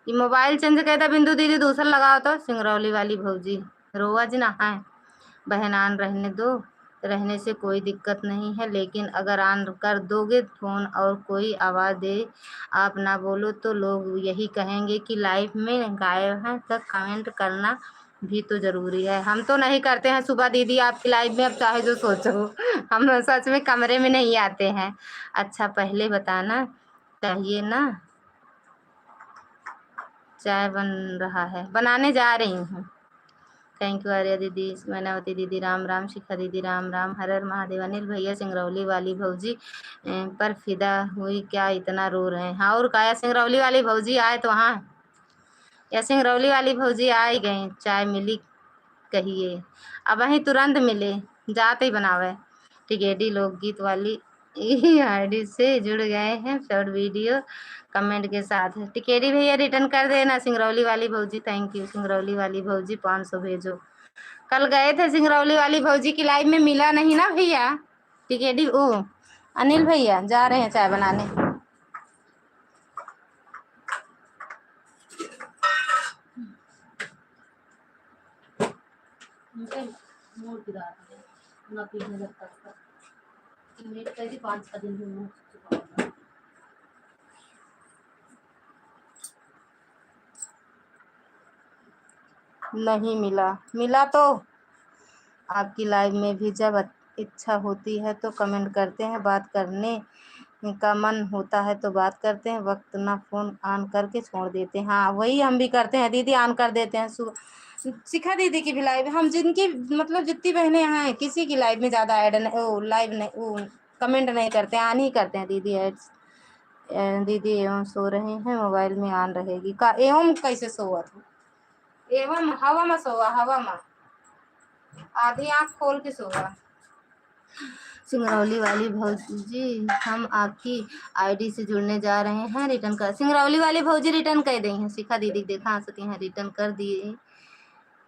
ये मोबाइल चेंज कहता बिंदु दीदी दूसरा लगाओ तो। सिंगरौली वाली भौजी रोवा जी ना है। बहन आन रहने दो, रहने से कोई दिक्कत नहीं है, लेकिन अगर ऑन कर दोगे फ़ोन और कोई आवाज़ दे आप ना बोलो तो लोग यही कहेंगे कि लाइफ में गायब हैं। तब कमेंट करना भी तो ज़रूरी है। हम तो नहीं करते हैं सुबह दीदी आपकी लाइफ में, अब चाहे जो सोचो। हम सच में कमरे में नहीं आते हैं। अच्छा पहले बताना चाहिए ना। चाय बन रहा है, बनाने जा रही हूँ। थैंक यू आर्या दीदी, मैनावती दीदी राम राम, शिखा दीदी राम राम, हर हर महादेव। अनिल भैया सिंगरौली वाली भौजी पर फिदा हुई क्या इतना रो रहे हैं। हाँ और काया सिंगरौली वाली भौजी आए तो हाँ, या सिंगरौली वाली भौजी आ ही गई। चाय मिली कहिए, अब वहीं तुरंत मिले, जाते ही बनावे। टिकेडी लोकगीत वाली आईडी से जुड़ गए हैं, शॉर्ट वीडियो कमेंट के साथ। टिकेडी भैया रिटर्न कर देना। सिंगरौली वाली भौजी थैंक यू। सिंगरौली वाली भौजी 500 भेजो। कल गए थे सिंगरौली वाली भौजी की लाइव में, मिला नहीं ना भैया। टिकेडी ओ अनिल भैया जा रहे हैं चाय बनाने। नहीं मिला, मिला तो आपकी लाइव में भी जब इच्छा होती है तो कमेंट करते हैं, बात करने का मन होता है तो बात करते हैं, वक्त ना फ़ोन ऑन करके छोड़ देते हैं। हाँ वही हम भी करते हैं दीदी, ऑन कर देते हैं। शिखा दीदी की भी लाइव, हम जिनकी मतलब जितनी बहनें यहाँ हैं किसी की लाइव में ज़्यादा ऐड नहीं, वो लाइव नहीं, वो कमेंट नहीं करते हैं, ऑन ही करते हैं दीदी एड्स। दीदी एवं सो रहे हैं, मोबाइल में ऑन रहेगी का। एवं कैसे सोआ था, एवं हवा में सोआ, हवा में आधी आँख खोल के सोआ। सिंगरौली वाली भौजी हम आपकी आईडी से जुड़ने जा रहे हैं, रिटर्न कर। सिंगरौली वाली भौजी रिटर्न कर दी हैं। शिखा दीदी देखा आ सके हैं, रिटर्न कर दिए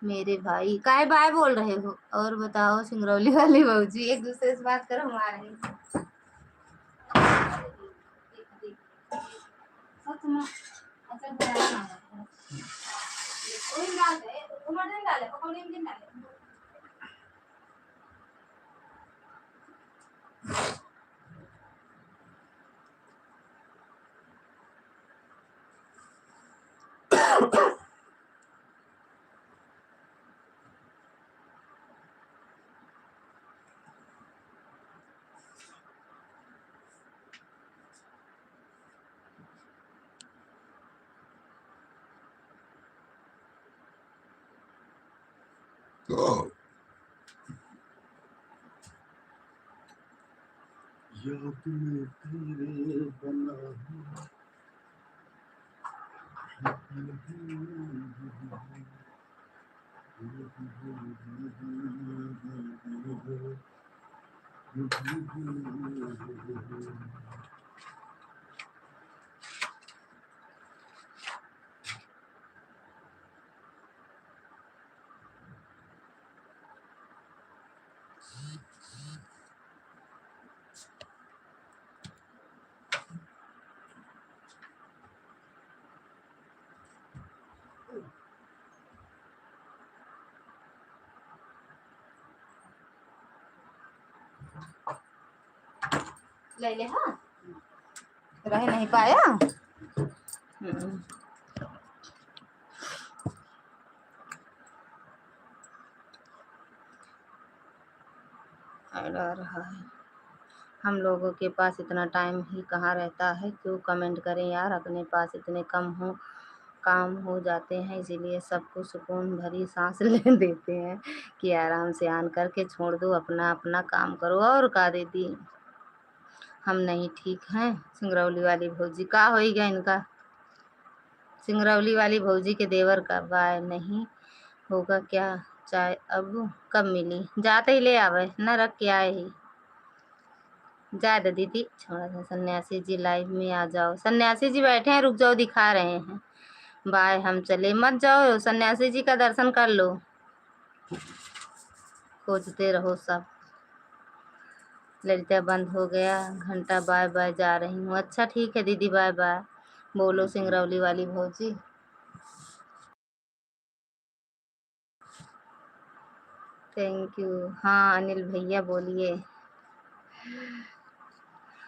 मेरे भाई। काहे बाय बोल रहे हो। और बताओ सिंगरौली वाली भौजी, एक दूसरे से बात करो हमारे। ले ले हाँ, रह नहीं पाया। रहा है, हम लोगों के पास इतना टाइम ही कहाँ रहता है। क्यों कमेंट करें यार, अपने पास इतने काम हो जाते हैं, इसीलिए सबको सुकून भरी सांस ले देते हैं कि आराम से ऑन करके छोड़ दो, अपना अपना काम करो। और का दीदी हम नहीं ठीक हैं। सिंगरौली वाली भौजी का होएगा इनका। सिंगरौली वाली भौजी के देवर का बाय नहीं होगा क्या। चाय अब कब मिली, जाते ही ले आवे न, रख के आए ही। जा दे दीदी छोड़ा था। सन्यासी जी लाइव में आ जाओ। सन्यासी जी बैठे हैं, रुक जाओ दिखा रहे हैं। बाय हम चले, मत जाओ, सन्यासी जी का दर्शन कर लो। खोजते रहो सब। ललिता बंद हो गया घंटा, बाय बाय जा रही हूँ। अच्छा ठीक है दीदी बाय बाय। बोलो सिंगरौली वाली भौजी। Thank you. हाँ अनिल भैया बोलिए।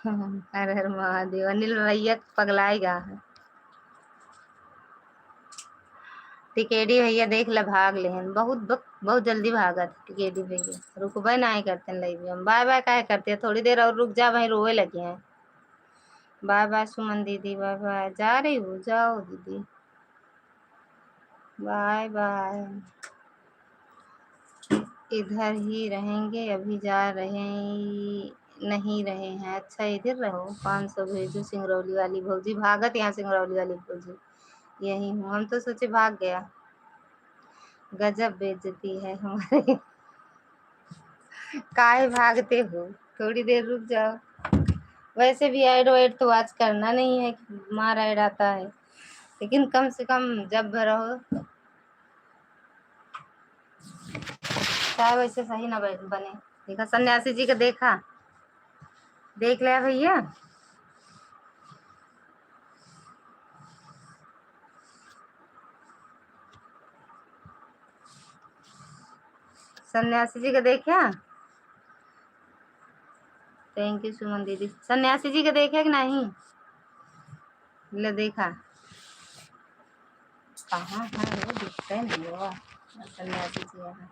हर हर महादेव। अनिल भैया पगलाएगा। टिकेडी भैया देख ल भाग लेहन बहुत जल्दी भागा था टिकेडी भैया। रुकबे ना करते लाइव हम। बाय बाय काहे करते, थोड़ी देर और रुक जा, भाई रोए लगे हैं। बाय बाय सुमन दीदी, बाय बाय। जा रही हूँ, जाओ दीदी, बाय बाय। इधर ही रहेंगे, अभी जा रहे नहीं रहे हैं। अच्छा इधर रहो। 500 भेजो। सिंगरौली वाली भौजी भागत यहाँ। सिंगरौली वाली भौजी यही हूँ। हम तो सोचे भाग गया। गजब बेइज्जती है हमारे। काहे भागते हो, थोड़ी देर रुक जाओ। वैसे भी ऐड वैड तो आज करना नहीं है, मार ऐड आता है, लेकिन कम से कम जब रहो चाहे वैसे सही ना बने। देखा सन्यासी जी का, देखा देख लिया भैया। सन्यासी जी का देखा। थैंक यू सुमन दीदी। सन्यासी जी का देखे कि नहीं? ले देखा कहाँ है वो, दिखते नहीं हुआ। सन्यासी जी है।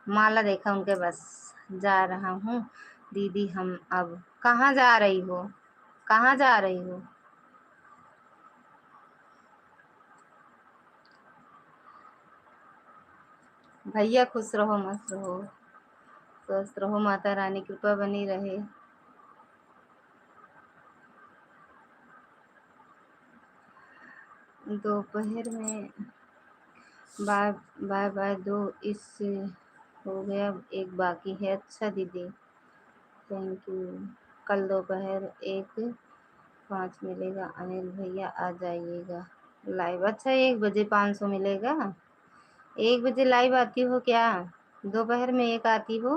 माला देखा उनके, बस जा रहा हूँ दीदी हम। अब कहाँ जा रही हो, कहाँ जा रही हो? भैया खुश रहो, मस्त रहो, स्वस्थ रहो, माता रानी कृपा बनी रहे। दोपहर में बाय बाय बाय। 2 इस हो गया, एक बाकी है। अच्छा दीदी थैंक यू। कल दोपहर 1:05 मिलेगा। अनिल भैया आ जाइएगा लाइव। अच्छा 1 बजे 500 मिलेगा। 1 बजे लाइव आती हो क्या? दोपहर में 1 आती हो?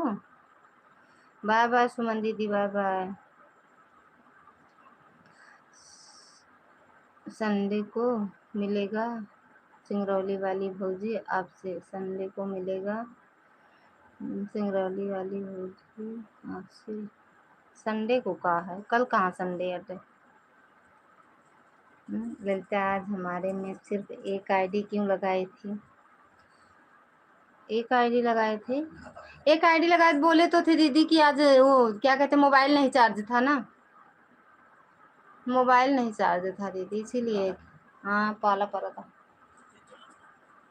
बाय बाय सुमन दीदी, बाय बाय। संडे को मिलेगा सिंगरौली वाली भौजी आपसे। संडे को मिलेगा सिंगरौली वाली भौजी आपसे। संडे को कहा है, कल कहाँ संडे अटे। ललिता आज हमारे में सिर्फ एक आईडी क्यों लगाई थी? एक आईडी लगाए थे, एक आईडी लगाए। बोले तो थे दीदी कि आज वो क्या कहते, मोबाइल नहीं चार्ज था ना, मोबाइल नहीं चार्ज था दीदी, इसीलिए। हाँ पाला पड़ा था।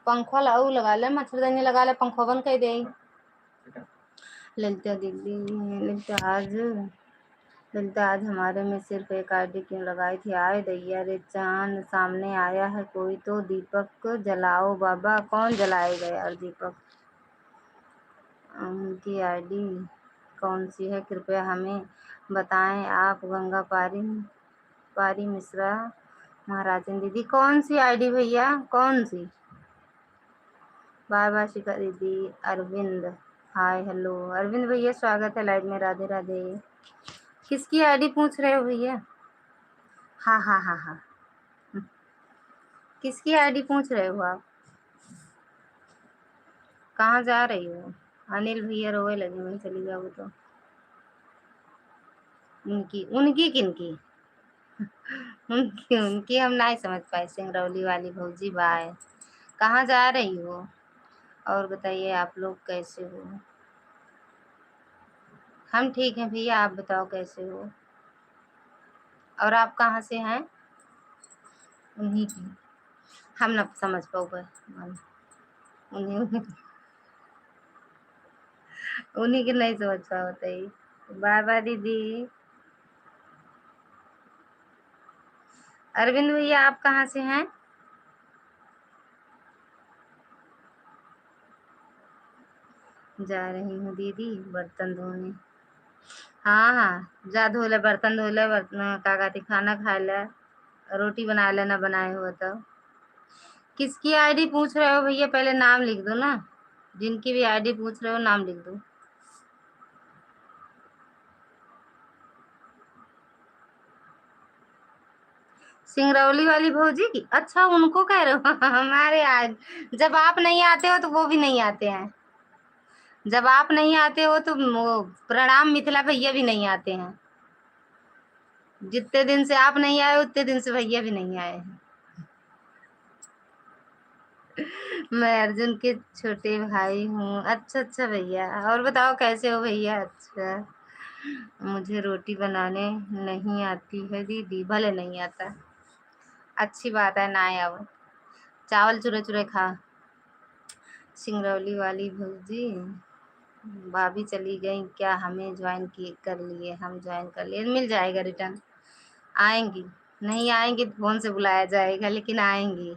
पंखा लगा ले, मच्छरदानी लगा ले, पंखा बंद कर दे। ललिता दीदी ललिता आज हमारे में सिर्फ एक आईडी क्यों लगाई थी? आए दैया रे चांद, सामने आया है कोई तो। दीपक जलाओ बाबा। कौन जलाएगा यार दीपक? उनकी आईडी कौन सी है, कृपया हमें बताएं आप। गंगा पारी मिश्रा महाराजन दीदी। कौन सी आईडी भैया, कौन सी? बाय बाय शिखा दीदी। Arvind hi hello. अरविंद भैया स्वागत है लाइव में, राधे राधे। किसकी आईडी पूछ रहे हो भैया? हाँ हाँ हाँ हाँ, किसकी आईडी पूछ रहे हो आप? कहाँ जा रही हो? अनिल भैया रोए लगे, वहीं चली जाओ तो। उनकी उनकी किनकी? उनकी उनकी हम नहीं समझ पाए। सिंगरौली वाली भौजी बाय। कहाँ जा रही हो? और बताइए आप लोग कैसे हो? हम ठीक हैं भैया, आप बताओ कैसे हो? और आप कहाँ से हैं? उन्हीं की हम ना समझ पाओ उन्हीं उन्हीं की नहीं समझ पाओ बताइए। बाय बाय दीदी। अरविंद भैया आप कहाँ से हैं? जा रही हूँ दीदी बर्तन धोने। हाँ हाँ जा धो ले, बर्तन धो ले, बर्तन का कहती, खाना खा ले, रोटी बना लेना बनाए हुआ तो। किसकी आईडी पूछ रहे हो भैया? पहले नाम लिख दो ना, जिनकी भी आईडी पूछ रहे हो नाम लिख दो। सिंगरौली वाली भौजी की? अच्छा उनको कह रहे हो। हमारे आज जब आप नहीं आते हो तो वो भी नहीं आते हैं। जब आप नहीं आते हो तो वो प्रणाम मिथिला भैया भी नहीं आते हैं। जितने दिन से आप नहीं आए उतने दिन से भैया भी नहीं आए हैं। मैं अर्जुन के छोटे भाई हूँ। अच्छा अच्छा भैया, और बताओ कैसे हो भैया? अच्छा, मुझे रोटी बनाने नहीं आती है दीदी। भले नहीं आता, अच्छी बात है, ना आया वो। चावल चुरे चुरे खा। सिंगरौली वाली भौजी भाभी चली गई क्या? हमें ज्वाइन किए कर लिए, हम ज्वाइन कर लिए। मिल जाएगा रिटर्न। आएंगी, नहीं आएंगी तो फोन से बुलाया जाएगा, लेकिन आएंगी।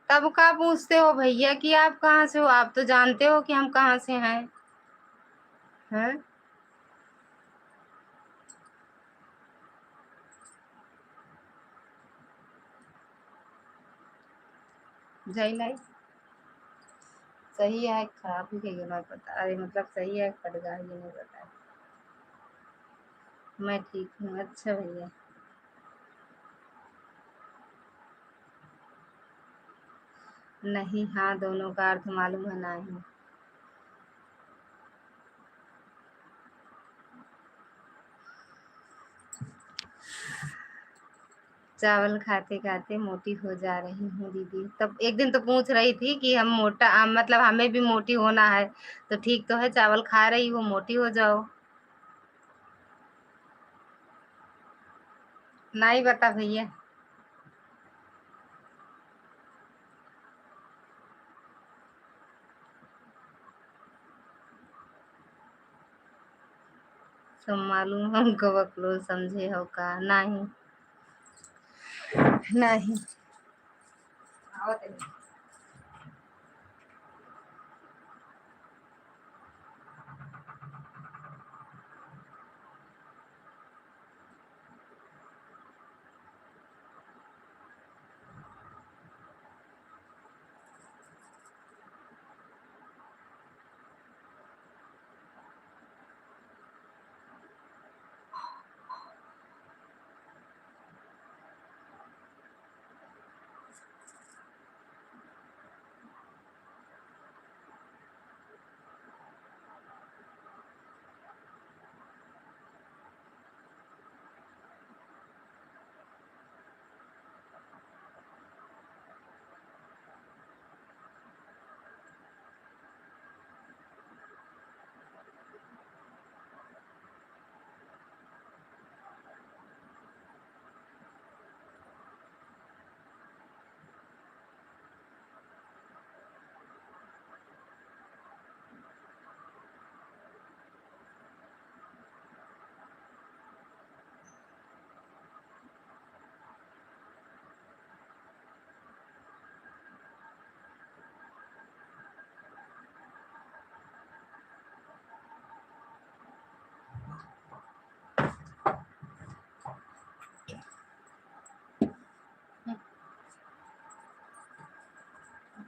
तब का पूछते हो भैया कि आप कहाँ से हो? आप तो जानते हो कि हम कहाँ से हैं। हैं? जय लाई सही है, खराब ही कही नहीं पता। अरे मतलब सही है, खड़गा ये नहीं पता। मैं ठीक हूँ। अच्छा भैया, नहीं हाँ दोनों का अर्थ मालूम है नहीं। चावल खाते खाते मोटी हो जा रही हूँ दीदी। तब एक दिन तो पूछ रही थी कि हम मोटा मतलब हमें भी मोटी होना है, तो ठीक तो है, चावल खा रही हो मोटी हो जाओ। नहीं बता भैया। सब मालूम हमको, बकलो समझे हो का? नहीं नहीं।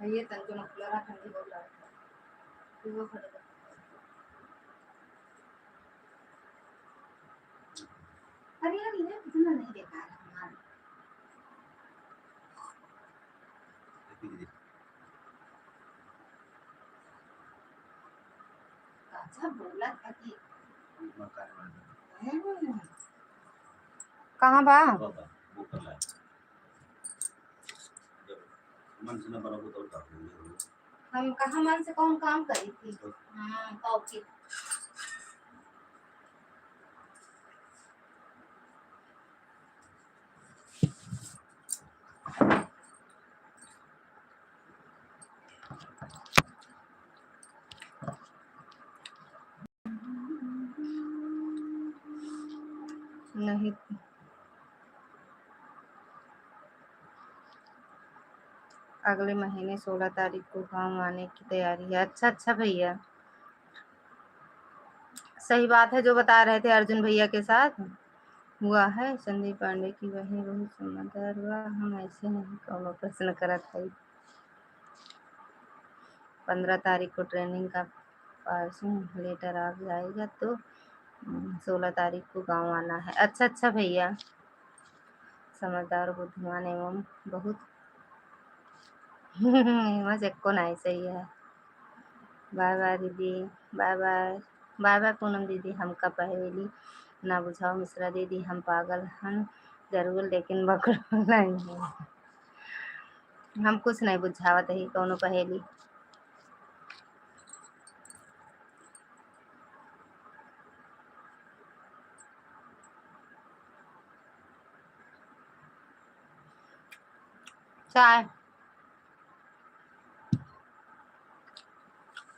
भैया तंजो नकला ठंडी बोल रहा है वो खड़े। अरे यार ये कितना नहीं देखा है हमारे। अच्छा बोला था कि कहाँ बा? हम कहाँ मन से कौन काम करी थी? हाँ कॉफी। नहीं, अगले महीने 16 तारीख को गांव आने की तैयारी है। अच्छा अच्छा भैया, सही बात है जो बता रहे थे अर्जुन भैया के साथ हुआ है। संदीप पांडे की वही बहुत समझदार हुआ, हम ऐसे नहीं कौनो प्रश्न करत है। 15 तारीख को ट्रेनिंग का पासिंग लेटर आ जाएगा तो 16 तारीख को गांव आना है। अच्छा अच्छा भैया, समझदार बुद्धिमान एवं बहुत बस एक को नहीं सही है। बाय बाय दीदी, bye bye. Bye bye Poonam दीदी, हमका पहेली ना बुझाओ मिश्रा दीदी, हम पागल हम जरूर लेकिन बकरो नहीं। हम कुछ नहीं बुझावत ही कौनो पहेली। चाय।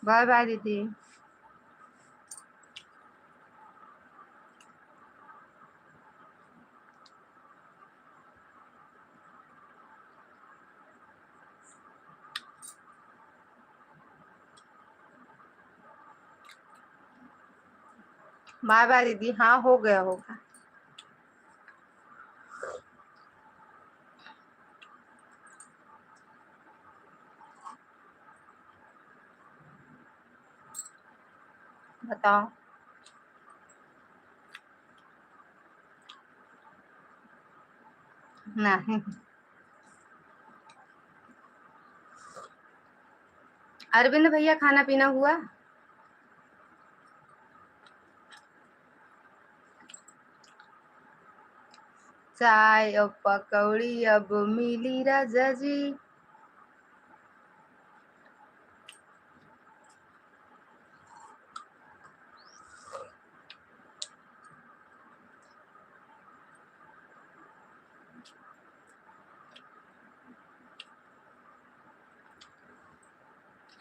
बाय बाय दीदी। बाय बाय दीदी। हाँ हो गया होगा। बताओ। नहीं। अरविंद भैया खाना पीना हुआ? चाय और पकौड़ी अब मिली राजा जी।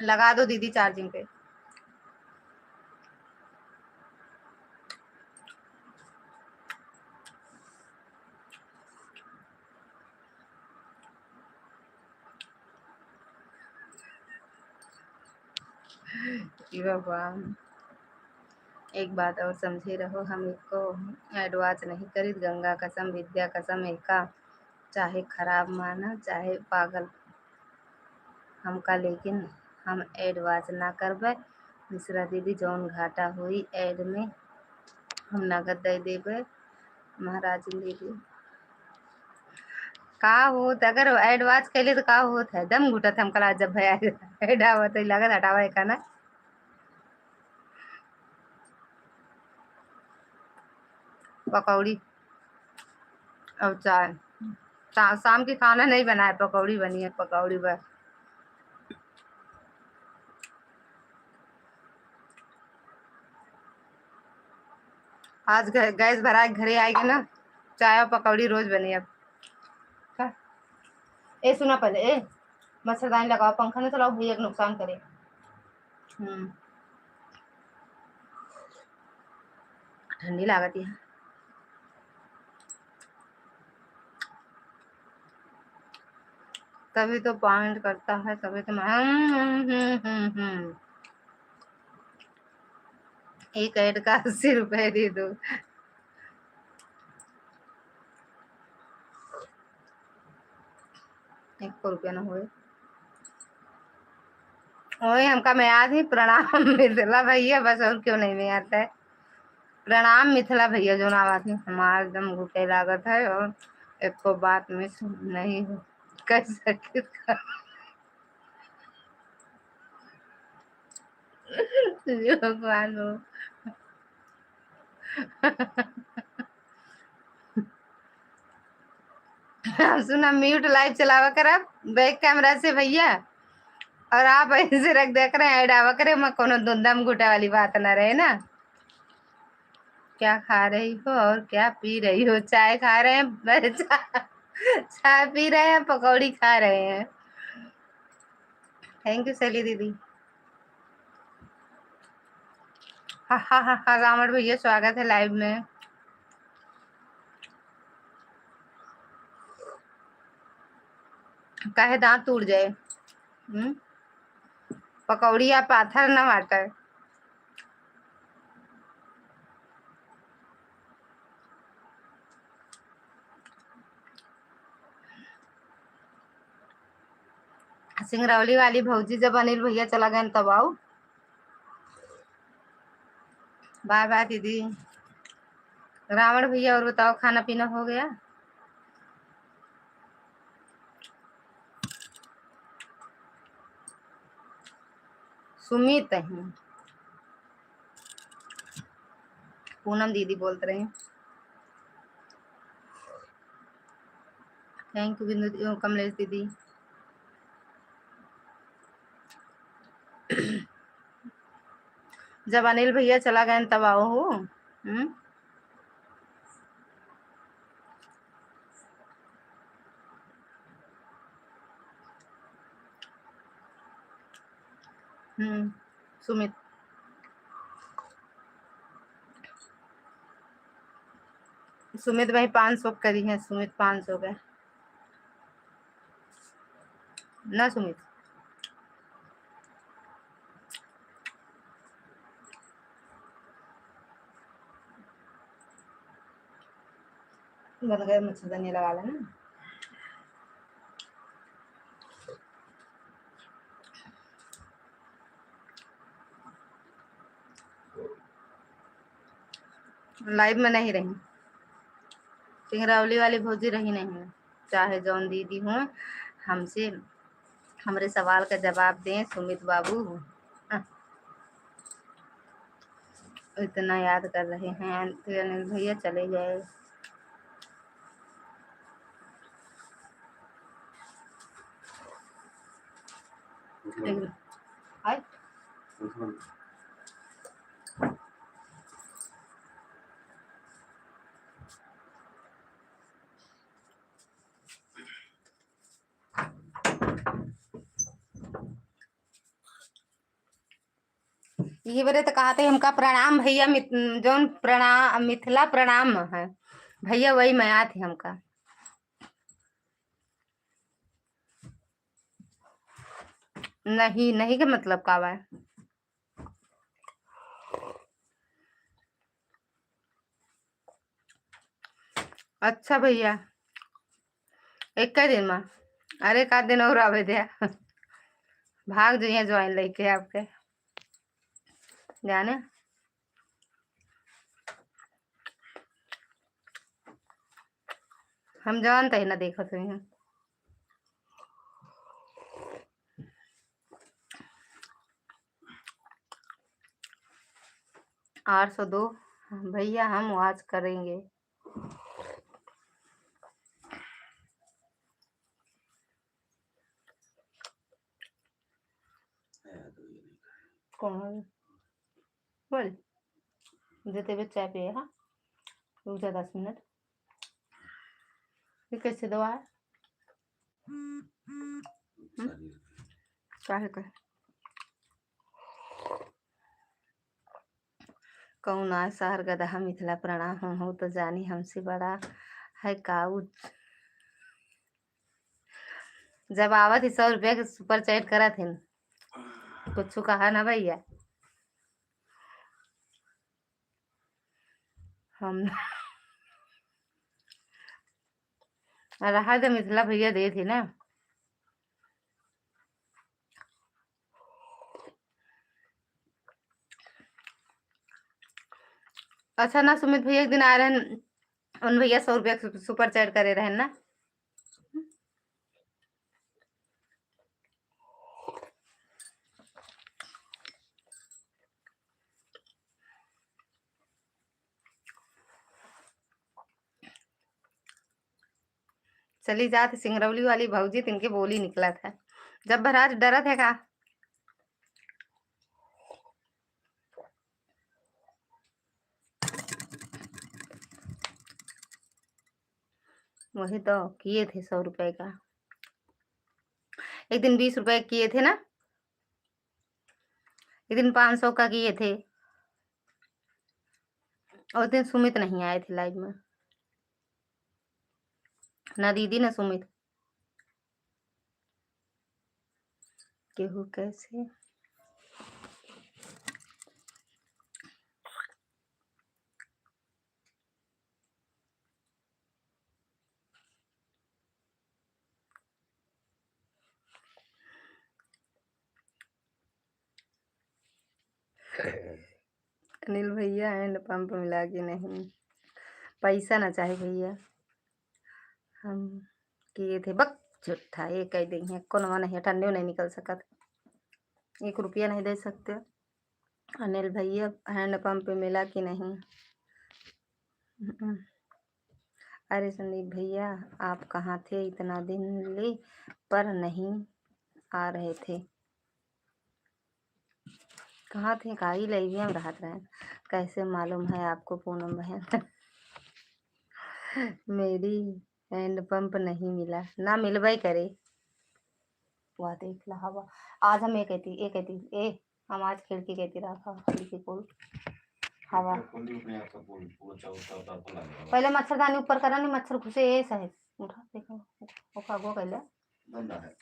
लगा दो दीदी चार्जिंग पे। भगवान, एक बात और समझे रहो, हम इसको एडवांस नहीं करी, गंगा कसम विद्या कसम एका, चाहे खराब माना चाहे पागल हमका, लेकिन हम एडवांस ना करबे। मिश्रा दीदी जौन घाटा हुई एड में हम नगद दे देबे। महाराज दीदी का होत अगर एडवांस कैले तो का होत है, दम घुटत हमका जब भैया एडावा तो लागत हटावा है का ना। पकौड़ी और चाय। शाम की खाना नहीं बना है, पकौड़ी बनी है, पकौड़ी बस। आज गैस भरा घरे आएगी ना, चाय और पकौड़ी रोज बनी अब। ए सुना पहले, ए मच्छरदानी लगाओ, पंखा नहीं चलाओ, भैया नुकसान करे। ठंडी लागत है। तभी तो पॉइंट करता है, तभी तो मैं एक ऐड का 80 रुपए दे दो। 1 रुपया ना हुए। वही हमका मैं याद ही प्रणाम मिथिला भैया, बस और क्यों नहीं में आता है। प्रणाम मिथिला भैया जो नाम आती हमारा एकदम घुटे लागत है, और एक को बात मिस नहीं कर सके। भगवान हो। सुना म्यूट लाइव चलावा कर अब बैक कैमरा से भैया, और आप ऐसे रख देख रहे हैं ऐड आवा करे, मैं कोनो दम घुटा वाली बात ना रहे ना। क्या खा रही हो और क्या पी रही हो? चाय खा रहे हैं, चाय पी रहे हैं, पकौड़ी खा रहे हैं। थैंक यू सैली दीदी। हाँ हाँ हाँ हाँ, रामड़ भैया स्वागत है लाइव में। काहे दांत टूट जाए? पकौड़ी या पाथर ना वाटर। सिंगरौली वाली भौजी जब अनिल भैया चला गए तब आओ। बाय बाय दीदी। रावण भैया और बताओ, खाना पीना हो गया? सुमित है, पूनम दीदी बोलते रहे। थैंक यू बिंदु कमलेश दीदी। जब अनिल भैया चला गए तब आओ हो। सुमित सुमित भाई 500 करी है, सुमित 500 का ना सुमित। बन गए, मच्छरदानी लगा लेना। लाइव में नहीं रही, सिंगरौली वाली भौजी रही नहीं, चाहे जौन दीदी हूँ, हमसे हमारे सवाल का जवाब दें सुमित बाबू। इतना याद कर रहे हैं तो अनिल भैया चले गए। ये बरे तो कहते हमका प्रणाम भैया, जौन प्रणाम मिथिला प्रणाम है भैया, वही मैं थे हमका। नहीं नहीं के मतलब का है। अच्छा भैया, एक दिन में, अरे का दिन और आवे दिया भाग जाइए ज्वाइन लेके आपके जाने। हम जानते ही ना देखत हुए हैं। 802 भैया हम वॉच करेंगे। कौन बोल देते हुए चाय पिए। हाँ रुक जा 10 मिनट। ये कैसे दवा है? क्या है कह कौन आ शहर गदहा मिथिला प्रणाम हो तो जानी हमसे बड़ा है काउच। जब आवत ही 100 रुपया के सुपर चैट करा थे, कुछ कहा ना भैया। हम रहा तो मिथिला भैया दे थे ना। अच्छा ना सुमित भैया एक दिन आ रहे हैं, उन भैया 100 रुपया सुपर चैट करे रहे ना। चली जात सिंगरौली वाली भौजी, तिनके बोली निकला था जब भराज डरा थे का। वही तो किए थे 100 रुपए का, एक दिन 20 रुपए किए थे ना, एक दिन 500 का किए थे। और दिन सुमित नहीं आए थे लाइव में, ना दीदी ना सुमित। केहू कैसे अनिल भैया हैंड पंप मिला के नहीं, पैसा ना चाहे भैया, हम किए थे बक झूठा ये कह देंगे। कौन नहीं ठंडे नहीं निकल सकत। 1 रुपया नहीं दे सकते? अनिल भैया हैंडपंप पे मिला कि नहीं? अरे संदीप भैया, आप कहाँ थे इतना दिन ले, पर नहीं आ रहे थे? कहाँ थे? काई लाइविया में रहत रहे। कैसे मालूम है आपको पूनम बहन? मेरी हैंडपंप नहीं मिला ना, मिलवाई करे। वाह देख ला हवा। आज हम ये कहती ए हम आज खिड़की कहती रखा, खिड़की खोल हवा। पहले मच्छरदानी ऊपर करा, नहीं मच्छर घुसे ऐसा है। उठा देखो वो कहले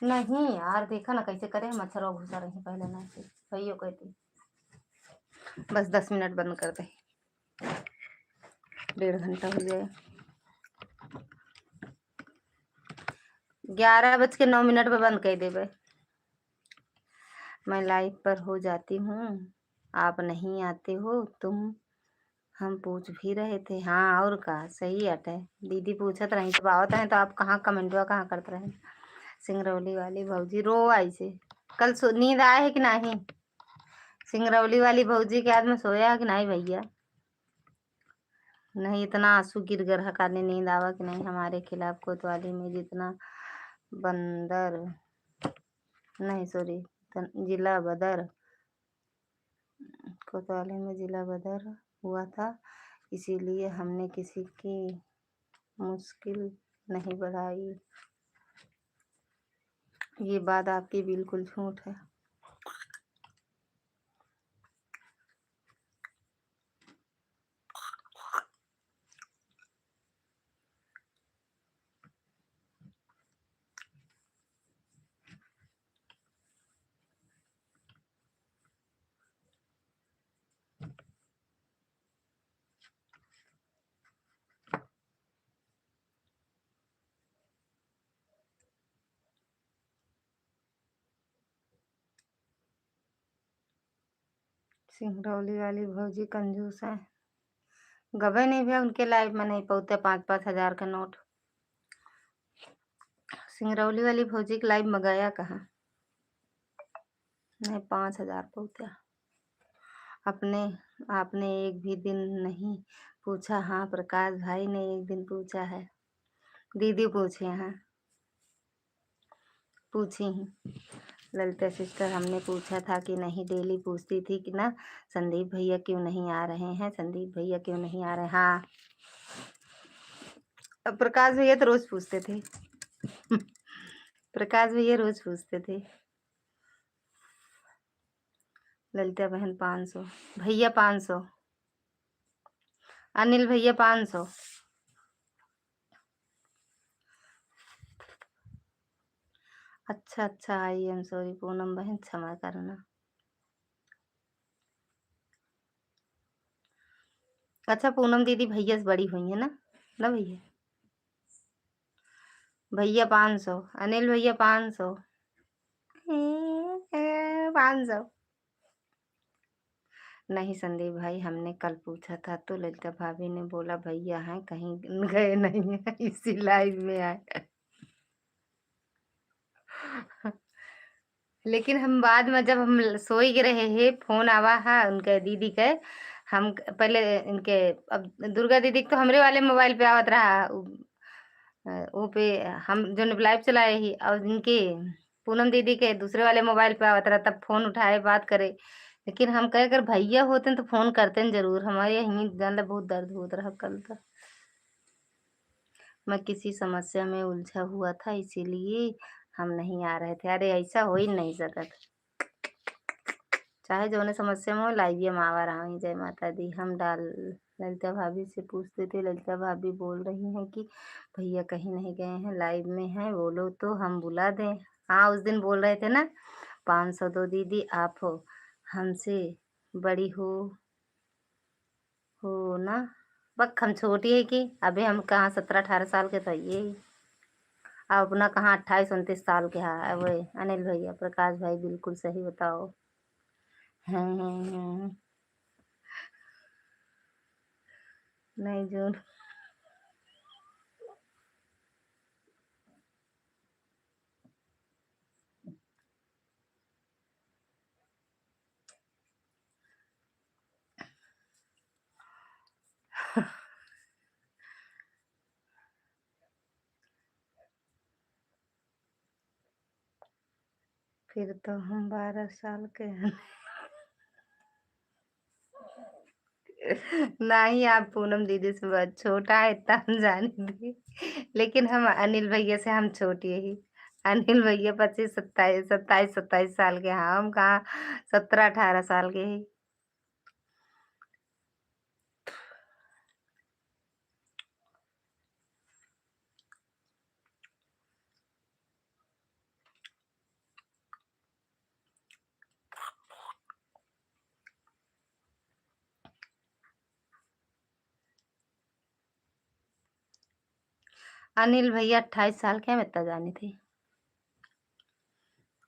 नहीं यार, देखा ना कैसे करे, मच्छर और घुसा रही पहले ना से भैया कहती। बस 10 मिनट बंद कर दे, 1.5 घंटा हो गया। 11:09 पर बंद कर देवे। मैं लाइव पर हो जाती हूँ, आप नहीं आते हो तुम, हम पूछ भी रहे थे। हाँ और का सही है। दीदी पूछत रही तो आवत है, तो आप कहाँ कमेंटवा कहाँ करते रहे? सिंगरौली वाली भौजी रो आई से कल नींद आए है कि नहीं? सिंगरौली वाली भौजी के आज में सोया है कि नहीं भैया? नहीं इतना आंसू गिर गर हकाने नींद आवा कि नहीं? हमारे खिलाफ कोतवाली में जितना बंदर नहीं सॉरी जिला बदर, कोतवाली में जिला बदर हुआ था, इसीलिए हमने किसी की मुश्किल नहीं बढ़ाई। ये बात आपकी बिल्कुल झूठ है। सिंगरौली वाली भौजी कंजूस है, गवे नहीं भैया उनके लाइफ में नहीं पहुँचते 5-5 हजार का नोट। सिंगरौली वाली भौजी के लाइफ में गया कहाँ? नहीं 5 हजार पहुँचा। अपने आपने एक भी दिन नहीं पूछा? हाँ प्रकाश भाई ने एक दिन पूछा है, दीदी पूछे हैं, पूछी ही ललिता सिस्टर हमने पूछा था कि नहीं, डेली पूछती थी कि ना संदीप भैया क्यों नहीं आ रहे हैं, संदीप भैया क्यों नहीं आ रहे। हाँ प्रकाश भैया तो रोज पूछते थे। प्रकाश भैया रोज पूछते थे। ललिता बहन 500, भैया 500, अनिल भैया 500। अच्छा आई एम सॉरी पूनम बहन, क्षमा करना। अच्छा पूनम दीदी भैया से बड़ी हुई है ना? ना भैया, भैया 500, अनिल भैया 500, 500। नहीं संदीप भाई, हमने कल पूछा था तो ललिता भाभी ने बोला भैया हैं कहीं गए नहीं है, इसी लाइव में आए। लेकिन हम बाद में जब हम सोई रहे हैं, फोन आवा है उनके दीदी के, हम पहले इनके, अब दुर्गा दीदी तो हमरे वाले मोबाइल पे आवत रहा, वो पे हम जो लाइव चलाए ही, और इनके पूनम दीदी के दूसरे वाले मोबाइल पे आवत रहा, तब फोन उठाए बात करे। लेकिन हम कहे अगर भैया होते हैं तो फोन करते हैं जरूर, हमारे यहीं जान बहुत दर्द होता रहा कल तक। मैं किसी समस्या में उलझा हुआ था इसीलिए हम नहीं आ रहे थे। अरे ऐसा हो ही नहीं सकता, चाहे जो ने समस्या में हो लाइव में आवा रहा हूँ। जय माता दी। हम डाल ललिता भाभी से पूछते थे, ललिता भाभी बोल रही हैं कि भैया कहीं नहीं गए हैं, लाइव में हैं, बोलो तो हम बुला दें। हाँ उस दिन बोल रहे थे ना 500 दो दीदी, आप हो हमसे बड़ी हो ना। बक हम छोटी है कि अभी हम कहाँ 17-18 साल के तो ये, अब अपना कहाँ 28-29 साल के। हाँ वो अनिल भैया प्रकाश भाई बिल्कुल सही बताओ। हाँ नहीं जून फिर तो हम 12 साल के हैं। नहीं, आप पूनम दीदी से बहुत छोटा है, इतना हम जानेंगे। लेकिन हम अनिल भैया से हम छोटे ही। अनिल भैया 25 27 27 27 साल के हैं, हम कहाँ 17 18 साल के ही। अनिल भैया 28 साल के, हम इतना जानी थी।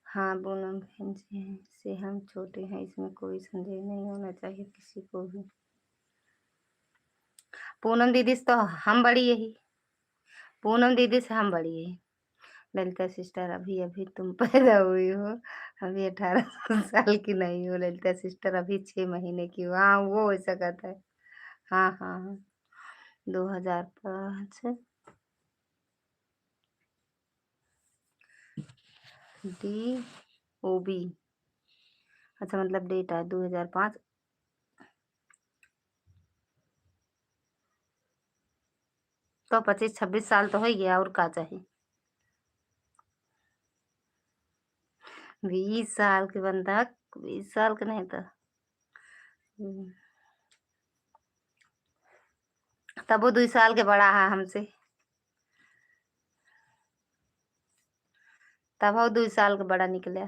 हाँ, पूनम बहन जी हैं से हम छोटे हैं, इसमें कोई संदेह नहीं होना चाहिए किसी को भी। पूनम दीदी से तो हम बड़ी यही, पूनम दीदी से हम बड़ी यही। ललिता सिस्टर, अभी अभी तुम पैदा हुई हो, अभी 18 साल की नहीं हो ललिता सिस्टर, अभी 6 महीने की हो। हाँ, वो ऐसा कहता है। हाँ हाँ हाँ, 2005 DOB। अच्छा, मतलब डेटा 2005। तो 25 26 साल तो हो ही गया, और का चाहिए। 20 साल के बंदा, 20 साल के नहीं तो। हम्म, तब वो 2 साल के बड़ा है हमसे, तब वो 2 साल के बड़ा निकले।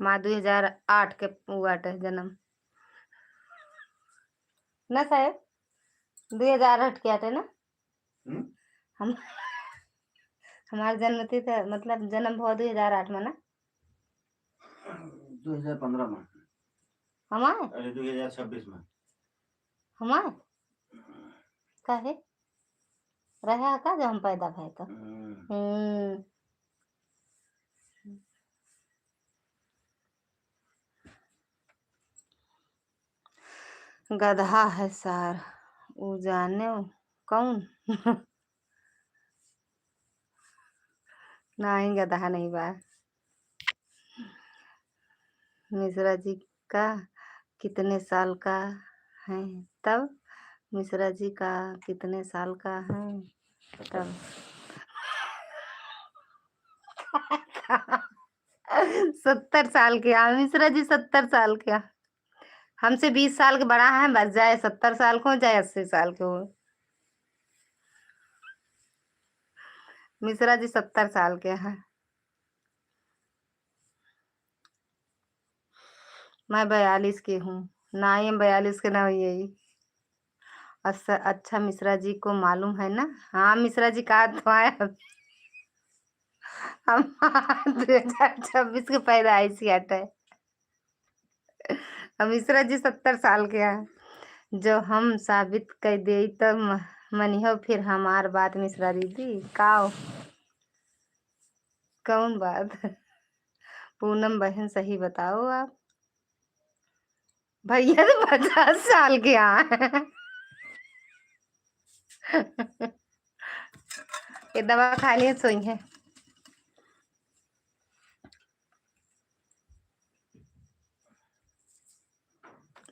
हमारा 2008 के हुआ था जन्म ना साहब, 2008 के आते ना। हम हमारा जन्म तिथि मतलब जन्म हुआ 2008 में ना। 2015 में। हमारे अरे 2026 में। हमारे काहे रहा का जब हम पैदा भए तो। गधा है सार, उ जाने कौन। नहीं, गधा नहीं बा। मिश्रा जी का कितने साल का है तब, मिश्रा जी का कितने साल का है तब। 70 साल के, हाँ मिश्रा जी 70 साल के। हमसे 20 साल के बड़ा है, बस जाए 70 साल को जाए 80 साल के हो। मिश्रा जी 70 साल के हैं। मैं 42 की हूँ। ना ही हम 42 के ना हुई यही। अच्छा, मिश्रा जी को मालूम है ना। हाँ, मिश्रा जी कहा तो आए हम 2026 के पैदाइशी आते हैं। मिश्रा जी 70 साल के हैं। जो हम साबित कर दे तो मनिहो फिर हमार बात मिश्रा दीदी का कौन बात। पूनम बहन सही बताओ आप। भैया तो 50 साल के हैं। ये दवा खा लिए सोई है।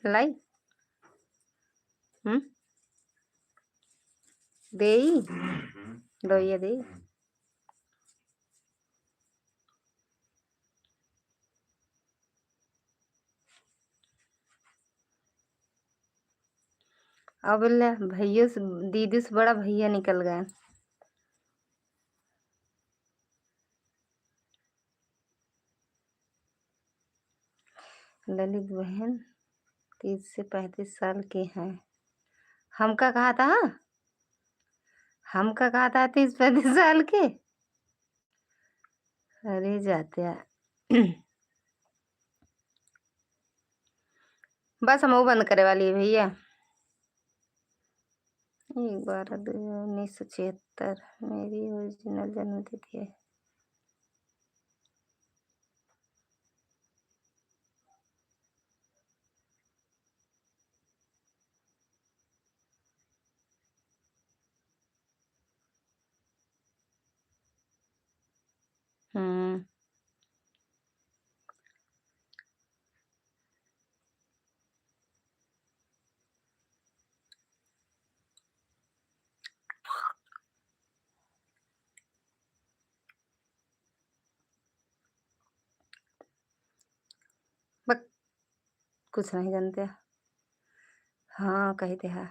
लाई दे दो ये दे। अब भैया से दीदी से बड़ा भैया निकल गए। ललित बहन 30 से 35 साल के हैं। हमका कहा था, हमका कहा था 30 35 साल के। अरे जाते बस हम वो बंद करे वाली है भैया। 1/12/1976 मेरी ओरिजिनल जन्म तिथि है। हम्म। बक कुछ नहीं जानते। हाँ कहते हैं।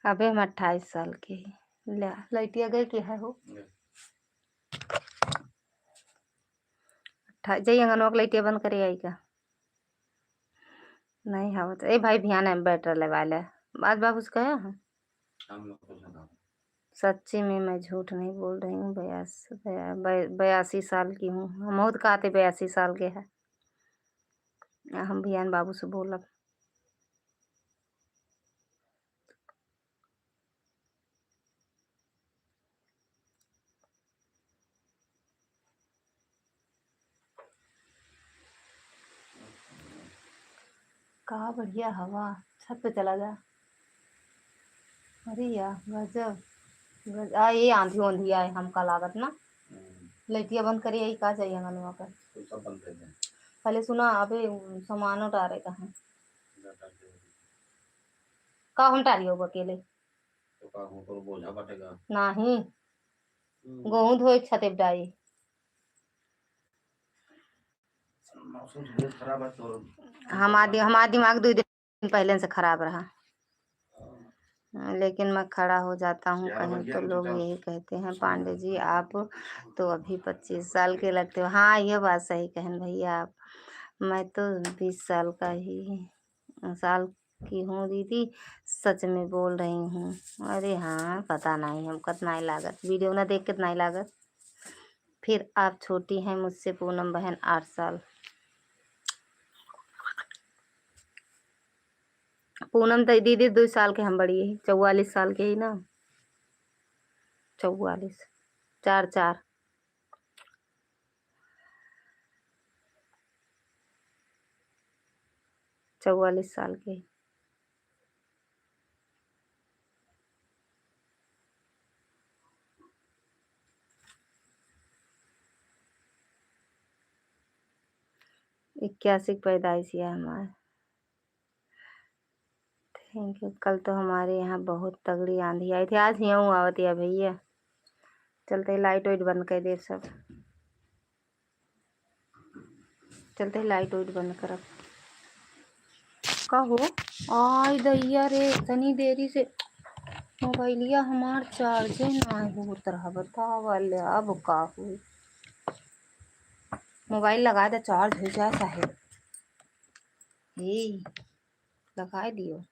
अबे हम 28 साल के ही ले लाइटिया गए कि है हो जाइए अंगनवा के लाइटिया बंद करे आई का नहीं हाँ तो ए भाई ध्यान है बैटर लगा ले आज बाबू से कहा है सच्ची में मैं झूठ नहीं बोल रही हूँ 82 साल की हूँ हम बहुत कहते 82 साल के है हम भियान बाबू से बोलब कहा बढ़िया हवा छत पे चला जा अरे यार गजब ये आंधी ओंधी आए हमका लागत ना लाइटिया बंद करिए यही कहा चाहिए अंगनवा पर तो सब बंद कर दें पहले सुना अबे सामान उतारे कहाँ का हम टारी होगा अकेले तो का ऊपर बोझा बटेगा नहीं गेहूं धोए छते पे डाई मौसम तबीयत खराब है तो हमारा दिमाग 2 दिन पहले से खराब रहा लेकिन मैं खड़ा हो जाता हूँ कहीं तो लोग यही कहते हैं पांडे जी आप तो अभी 25 साल के लगते हो हाँ ये बात सही कहन भैया आप मैं तो 20 साल का ही साल की हूँ दीदी सच में बोल रही हूँ अरे हाँ पता नहीं हम कितना ही लागत वीडियो ना देख कितना ही लागत फिर आप छोटी हैं मुझसे पूनम बहन 8 साल पूनम तो दीदी 2 साल के हम बड़ी है 44 साल के ही ना 44 4 44 साल के 81 की पैदाइश है हमारे थैंक यू कल तो हमारे यहाँ बहुत तगड़ी आंधी आई थी आज यूँ आवत है भैया चलते लाइट वाइट बंद कर दे सब चलते लाइट वाइट बंद कर कहो आई दैया रे इतनी देरी से मोबाइलिया हमार चार्जे ना हो तरह बतावल अब का हुई मोबाइल लगा दे चार्ज हो जाए साहेब हे लगा दियो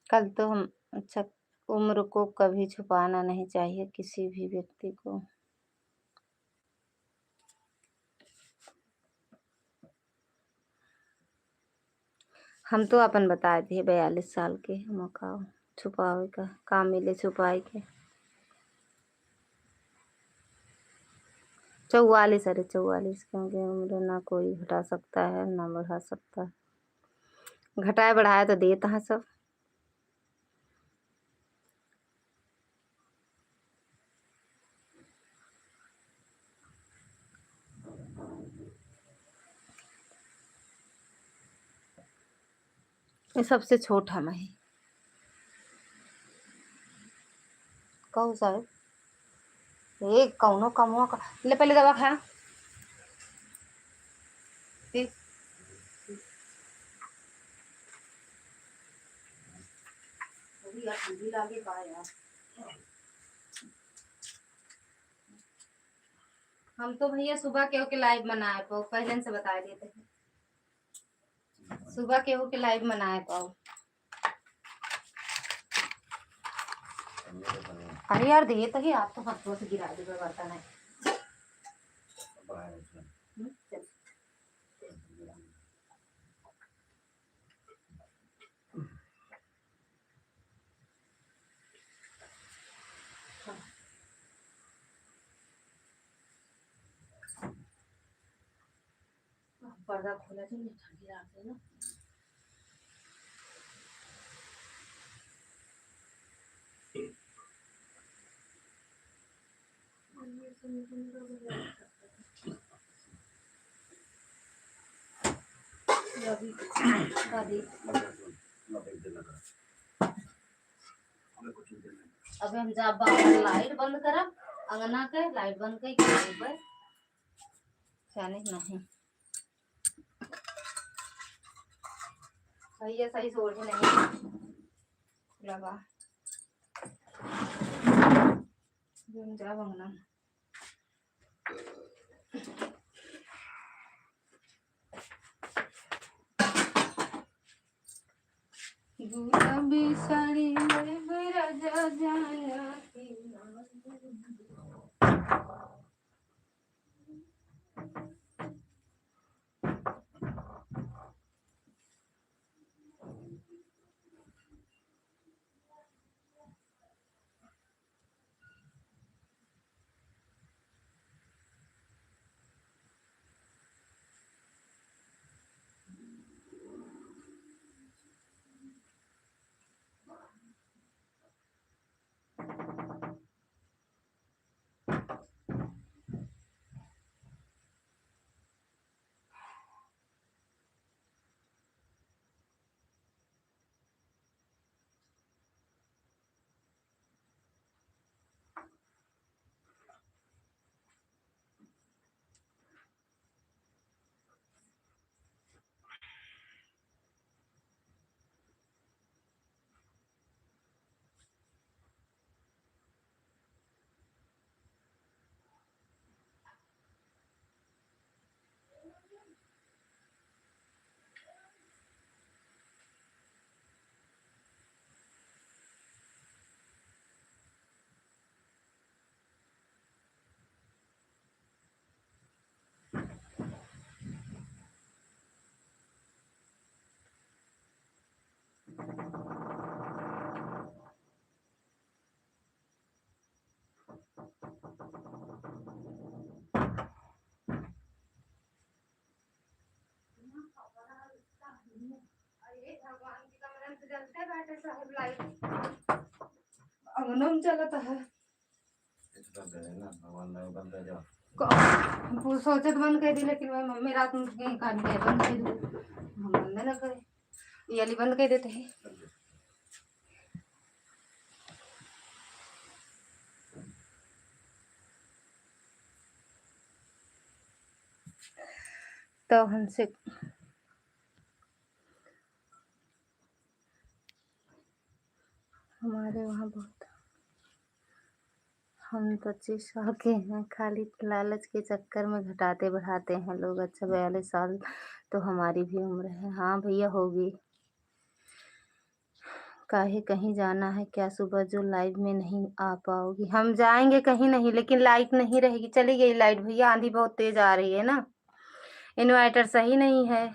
कल तो हम अच्छा उम्र को कभी छुपाना नहीं चाहिए किसी भी व्यक्ति को हम तो अपन बताए थे 42 साल के हम का छुपावे का काम मिले छुपाए के 44 अरे 44 क्योंकि उम्र ना कोई घटा सकता है ना बढ़ा सकता है घटाए बढ़ाए तो देता है सब ये सबसे छोटा मैं ही कहू साहब ए कौनो कमुआ का ले पहले दवा खा ठंडी लागे का यार हम तो भैया सुबह के होके लाइव मनाए पाओ पहले से बता देते हैं सुबह के होके लाइव मनाए पाओ अरे यार दिए तो ही आप तो हाथों से गिरा दे बर्तन है चल पर्दा खोला तो ठंडी रात है ना रवि आदि अभी हम जा लाइट बंद करब अंगना के लाइट बंद कर नहीं सही है सही सोच नहीं लगा जा अंगना गुलाबी साड़ी में राजा जाना भगवान की कमरे से जलते बैठे साहब लाइट अंगनों में चलता है वो सोचे तो बंद कर दी लेकिन वही मम्मी रात में काट के बंद कर दी हम बंद ना करे ये वाली बंद कर देते हैं तो हमसे हमारे वहाँ बहुत हम 25 साल के हैं खाली लालच के चक्कर में घटाते बढ़ाते हैं लोग अच्छा 42 साल तो हमारी भी उम्र है हाँ भैया होगी काहे कहीं जाना है क्या सुबह जो लाइव में नहीं आ पाओगी हम जाएंगे कहीं नहीं लेकिन लाइट नहीं रहेगी चली गई लाइट भैया आंधी बहुत तेज आ रही है ना इन्वर्टर सही नहीं है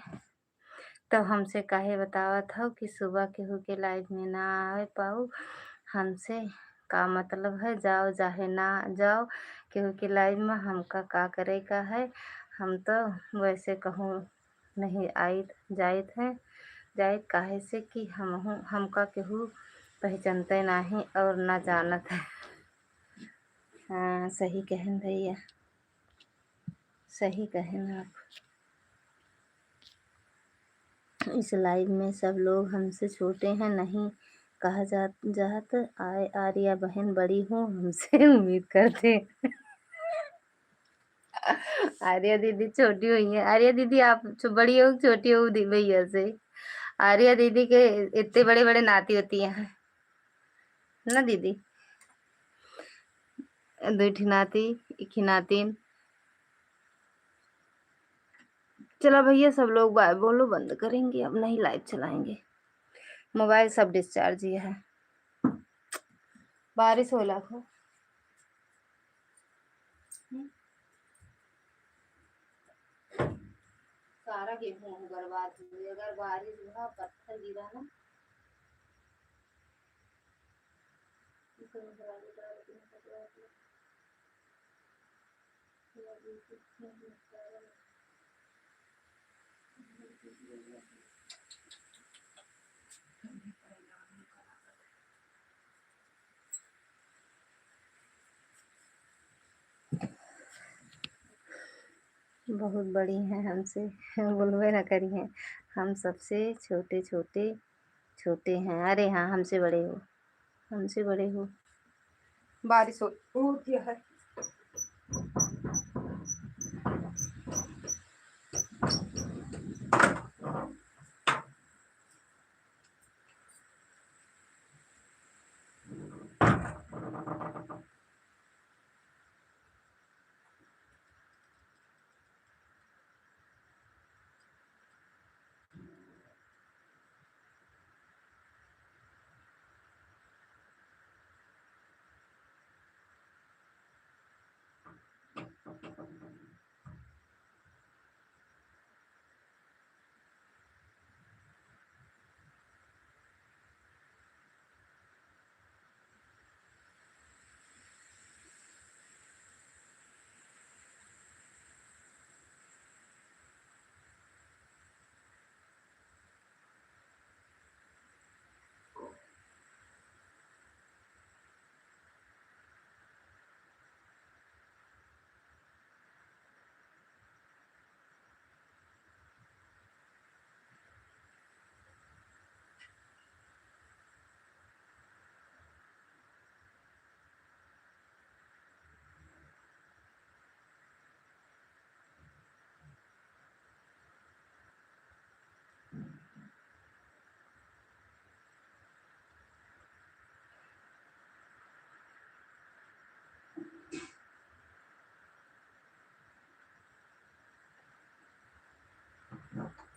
तो हमसे काहे बतावा था कि सुबह केहू के लाइव में ना आ पाऊ हमसे का मतलब है जाओ चाहे ना जाओ केहू के लाइव में हमका का करे का है हम तो वैसे कहूँ नहीं आई जाइत है जाइत काहे से कि हमका केहू पहचानते नहीं और ना जानत है हाँ सही कहन भैया सही कहन आप इस लाइव में सब लोग हमसे छोटे हैं नहीं कहा जात आए आर्या बहन बड़ी हूँ हमसे उम्मीद करते आर्या दीदी छोटी हुई है आर्या दीदी आप बड़ी हो छोटी हो भैया से आर्या दीदी के इतने बड़े बड़े नाती होती हैं ना दीदी दो नाती एक ही नातिन चलो भैया सब लोग बाय बोलो बंद करेंगे अब नहीं लाइव चलाएंगे मोबाइल सब डिस्चार्ज ही है बारिश हो लाखो सारा गेहूं बर्बाद हुई अगर बारिश हुआ पत्थर गिरा ना बहुत बड़ी हैं हमसे। बोलबे ना करी हैं, हम सबसे छोटे छोटे छोटे हैं। अरे हाँ, हमसे बड़े हो, हमसे बड़े हो। बारिश होती है।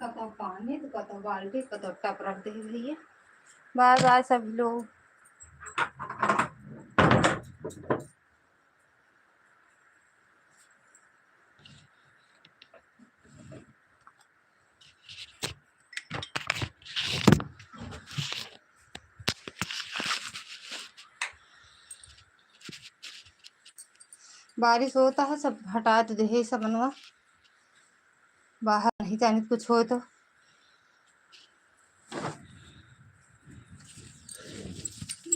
कतो पानी तो कतो बाल्टी कतो टप रख दे भैया। बाय बाय सभी लोग। बारिश होता है, सब हटा तो दे सब बनवा। बाहर नहीं जाने कुछ हो तो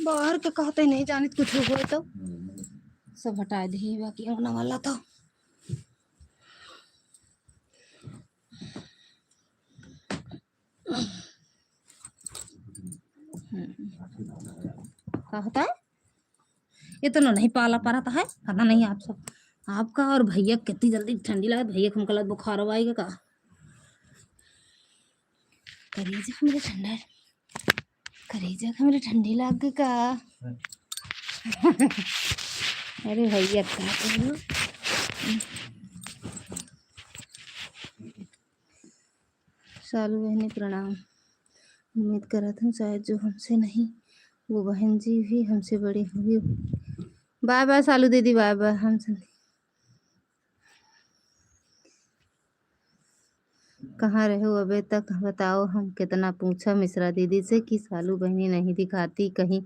बाहर के कहते नहीं जाने कुछ हो तो सब हटा दे। बाकी होने वाला था। क्या होता है? ये तो नहीं पाला पा रहा है। पता नहीं आप सब आपका और भैया कितनी जल्दी ठंडी लगे। भैया को हमको बुखार आएगा का। करीजा मेरे ठंडा, करीजा का मेरे ठंडी लग गई का। अरे भैया क्या करो। सालू बहनी प्रणाम। उम्मीद करा था शायद जो हमसे नहीं वो बहन जी भी हमसे बड़ी होगी। बाय बाय सालू दीदी, बाय बाय। हमसे कहाँ रहे हो अबे तक बताओ। हम कितना पूछा मिश्रा दीदी से कि सालू बहनी नहीं दिखाती कहीं।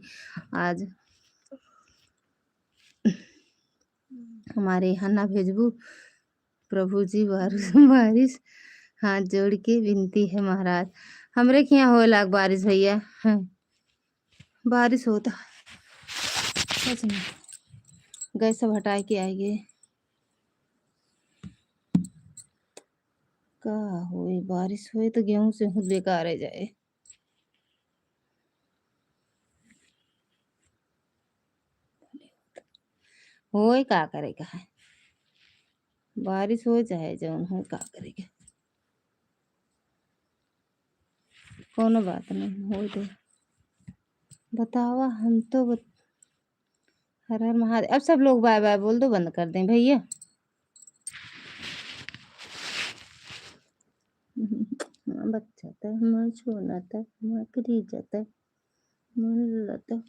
आज हमारे यहाँ ना भेजबू प्रभु जी। बारिश हाथ जोड़ के विनती है महाराज। हमरे के यहाँ हो लाग बारिश भैया। हाँ, बारिश होता कुछ नहीं। गए सब हटा के आएंगे। का होए बारिश होए तो गेहूं से हूँ बेकार रह जाए। होए का करेगा है, बारिश हो चाहे जौन हो का करेगा। कोनो बात नहीं हो दे। बतावा हम तो हर हर महादेव। अब सब लोग बाय बाय बोल दो, बंद कर दें भैया। बच्चा था मैं छोना था मैं करी जाता मन लता।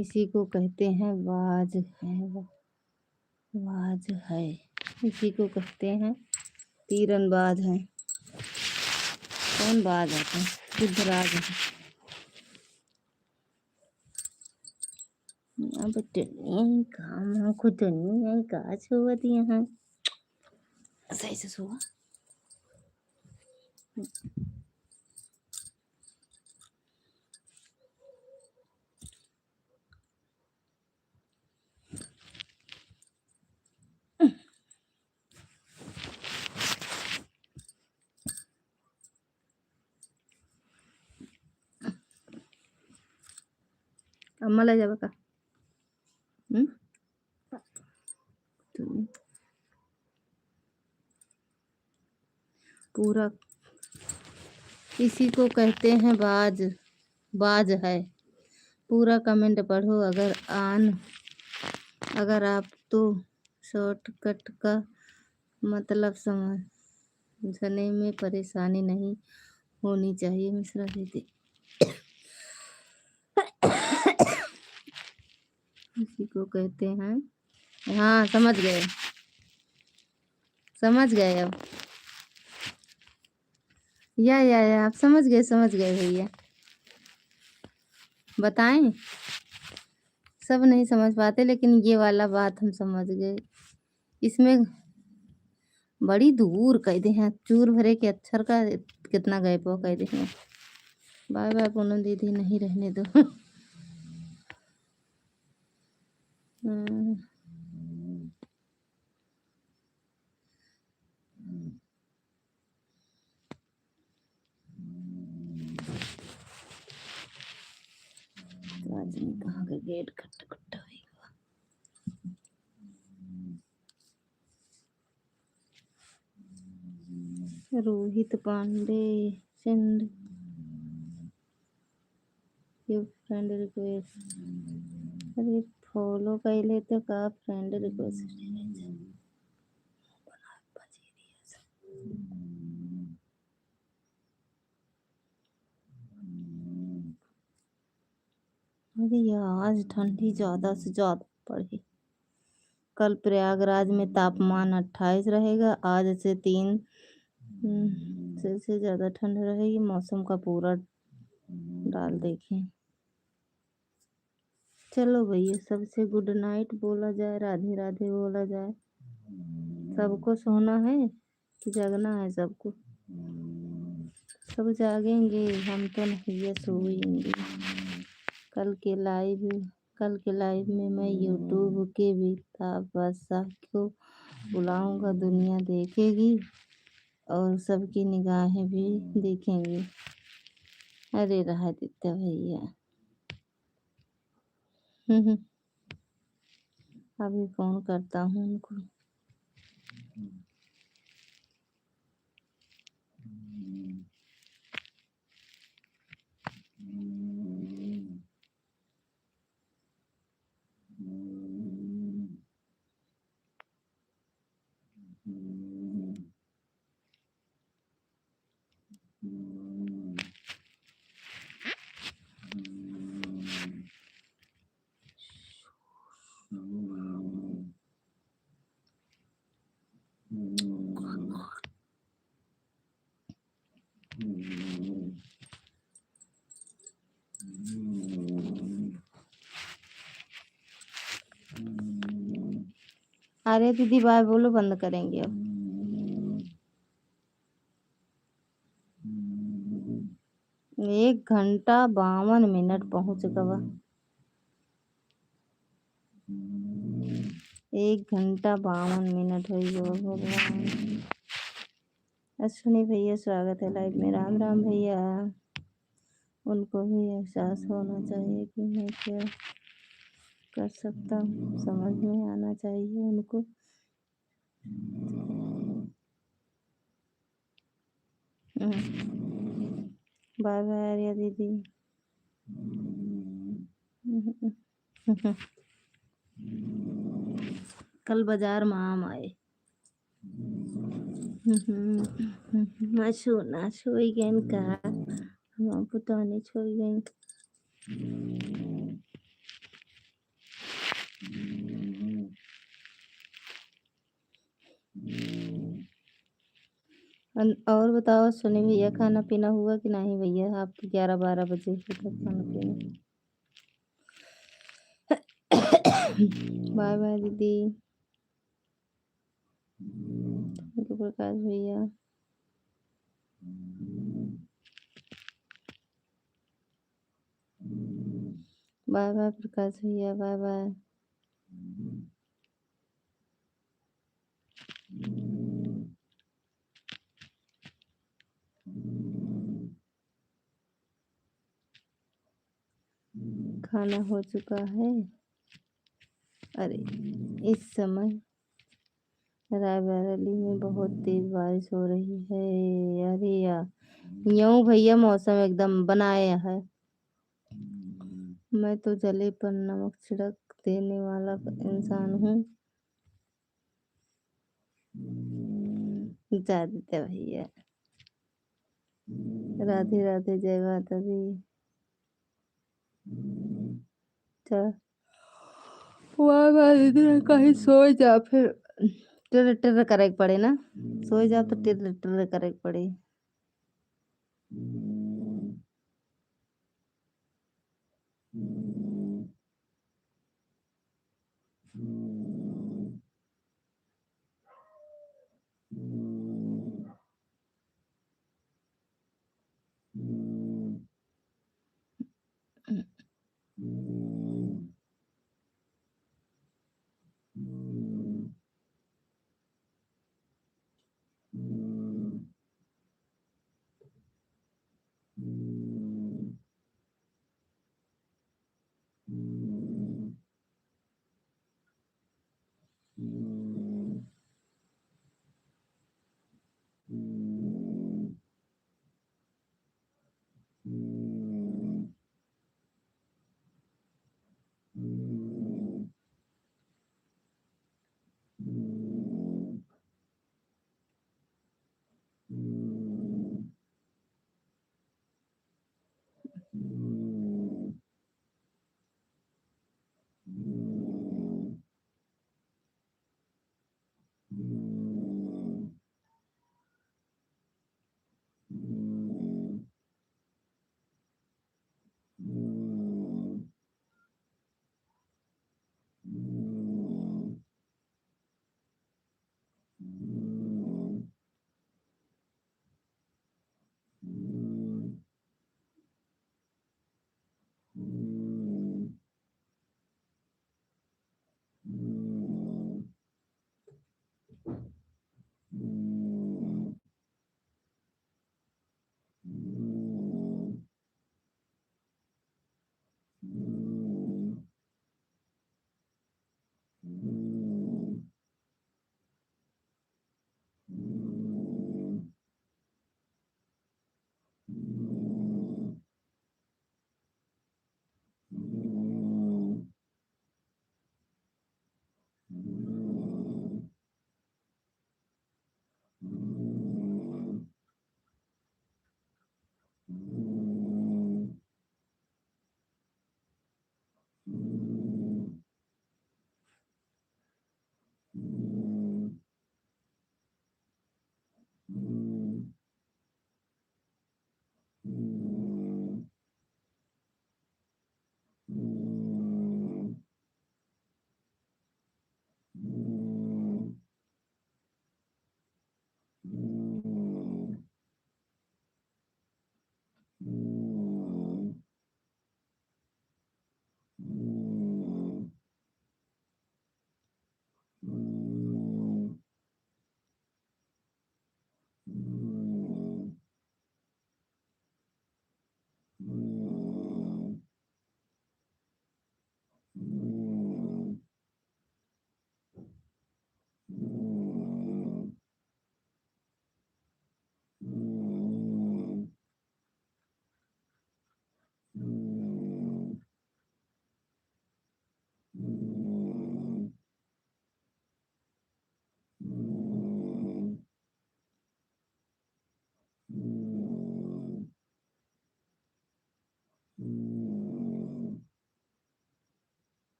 इसी को कहते हैं बाज है। बाज है, इसी को कहते हैं तीरंदाज है। कौन बाज आता है? सिद्धराज है। अब टन्नी काम खुद नहीं है काज हुआ दिया है। सही से सुहा। अम्मा ले जाबे का हम्म? तो पूरा इसी को कहते हैं बाज बाज है। पूरा कमेंट पढ़ो अगर आप तो शॉर्टकट का मतलब समझने में परेशानी नहीं होनी चाहिए। मिश्रा दीदी इसी को कहते हैं। हाँ समझ गए अब या आप समझ गए भैया। बताएं सब नहीं समझ पाते लेकिन ये वाला बात हम समझ गए। इसमें बड़ी दूर कह दे हैं चूर भरे के अक्षर का कितना गैप हो कह दे हैं। बाय बाय पूनम दीदी नहीं रहने दो। हम्म, तो आज नहीं कहाँ का गेट खट्टा खट्टा होगा। Rohit Pandey send you friend request. अरे फॉलो कैले तो का फ्रेंड रिक्वेस्ट अरे यार आज ठंडी ज़्यादा से ज़्यादा पड़ी। कल प्रयागराज में तापमान 28 रहेगा। आज से 3 से ज़्यादा ठंड रहेगी। मौसम का पूरा डाल देखें। चलो भैया सबसे गुड नाइट बोला जाए, राधे राधे बोला जाए। सबको सोना है कि जगना है सबको? सब जागेंगे हम तो नहीं ये सोएंगे। कल के लाइव में मैं यूट्यूब के बेताब बादशाह को बुलाऊंगा। दुनिया देखेगी और सबकी निगाहें भी देखेंगी। अरे रहा दित्या भैया। अभी फोन करता हूँ उनको। अरे दीदी बाय बोलो बंद करेंगे अब। 1 घंटा 52 मिनट पहुँच गवा। 1 घंटा 52 मिनट हो गया भगवान। अश्विनी भैया स्वागत है लाइव में। राम राम भैया। उनको भी एहसास होना चाहिए कि मैं क्या कर सकता हूँ। समझ में आना चाहिए उनको। बाय बाय आर्या दीदी। कल बाजार में आम आए। मैं सोना सोई गई का हम पता नहीं सोई गई। और बताओ सुनी भैया खाना पीना हुआ कि नहीं भैया? आप 11-12 बजे होता खाना पीना। बाय बाय दीदी। प्रकाश भैया बाय बाय। प्रकाश भैया बाय बाय। खाना हो चुका है। अरे इस समय रायबरेली में बहुत तेज बारिश हो रही है। अरे यार यूं भैया मौसम एकदम बनाया है। मैं तो जले पर नमक छिड़क देने वाला इंसान हूँ। जाते भैया। राधे राधे, जय माता दी। चल वाह वाह इधर कहीं सो जा फिर टिर टिर करे के पड़े ना। सो जा तो टिर टिर करे के पड़े।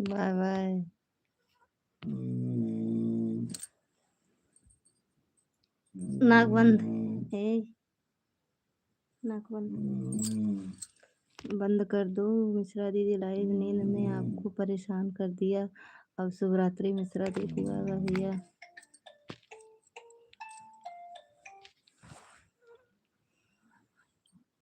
Bye bye. नाक बंद। ए नाक बंद कर दो। मिश्रा दीदी लाइव नींद ने आपको परेशान कर दिया। अब शुभ रात्रि मिश्रा दीदी। बाय बाय भैया।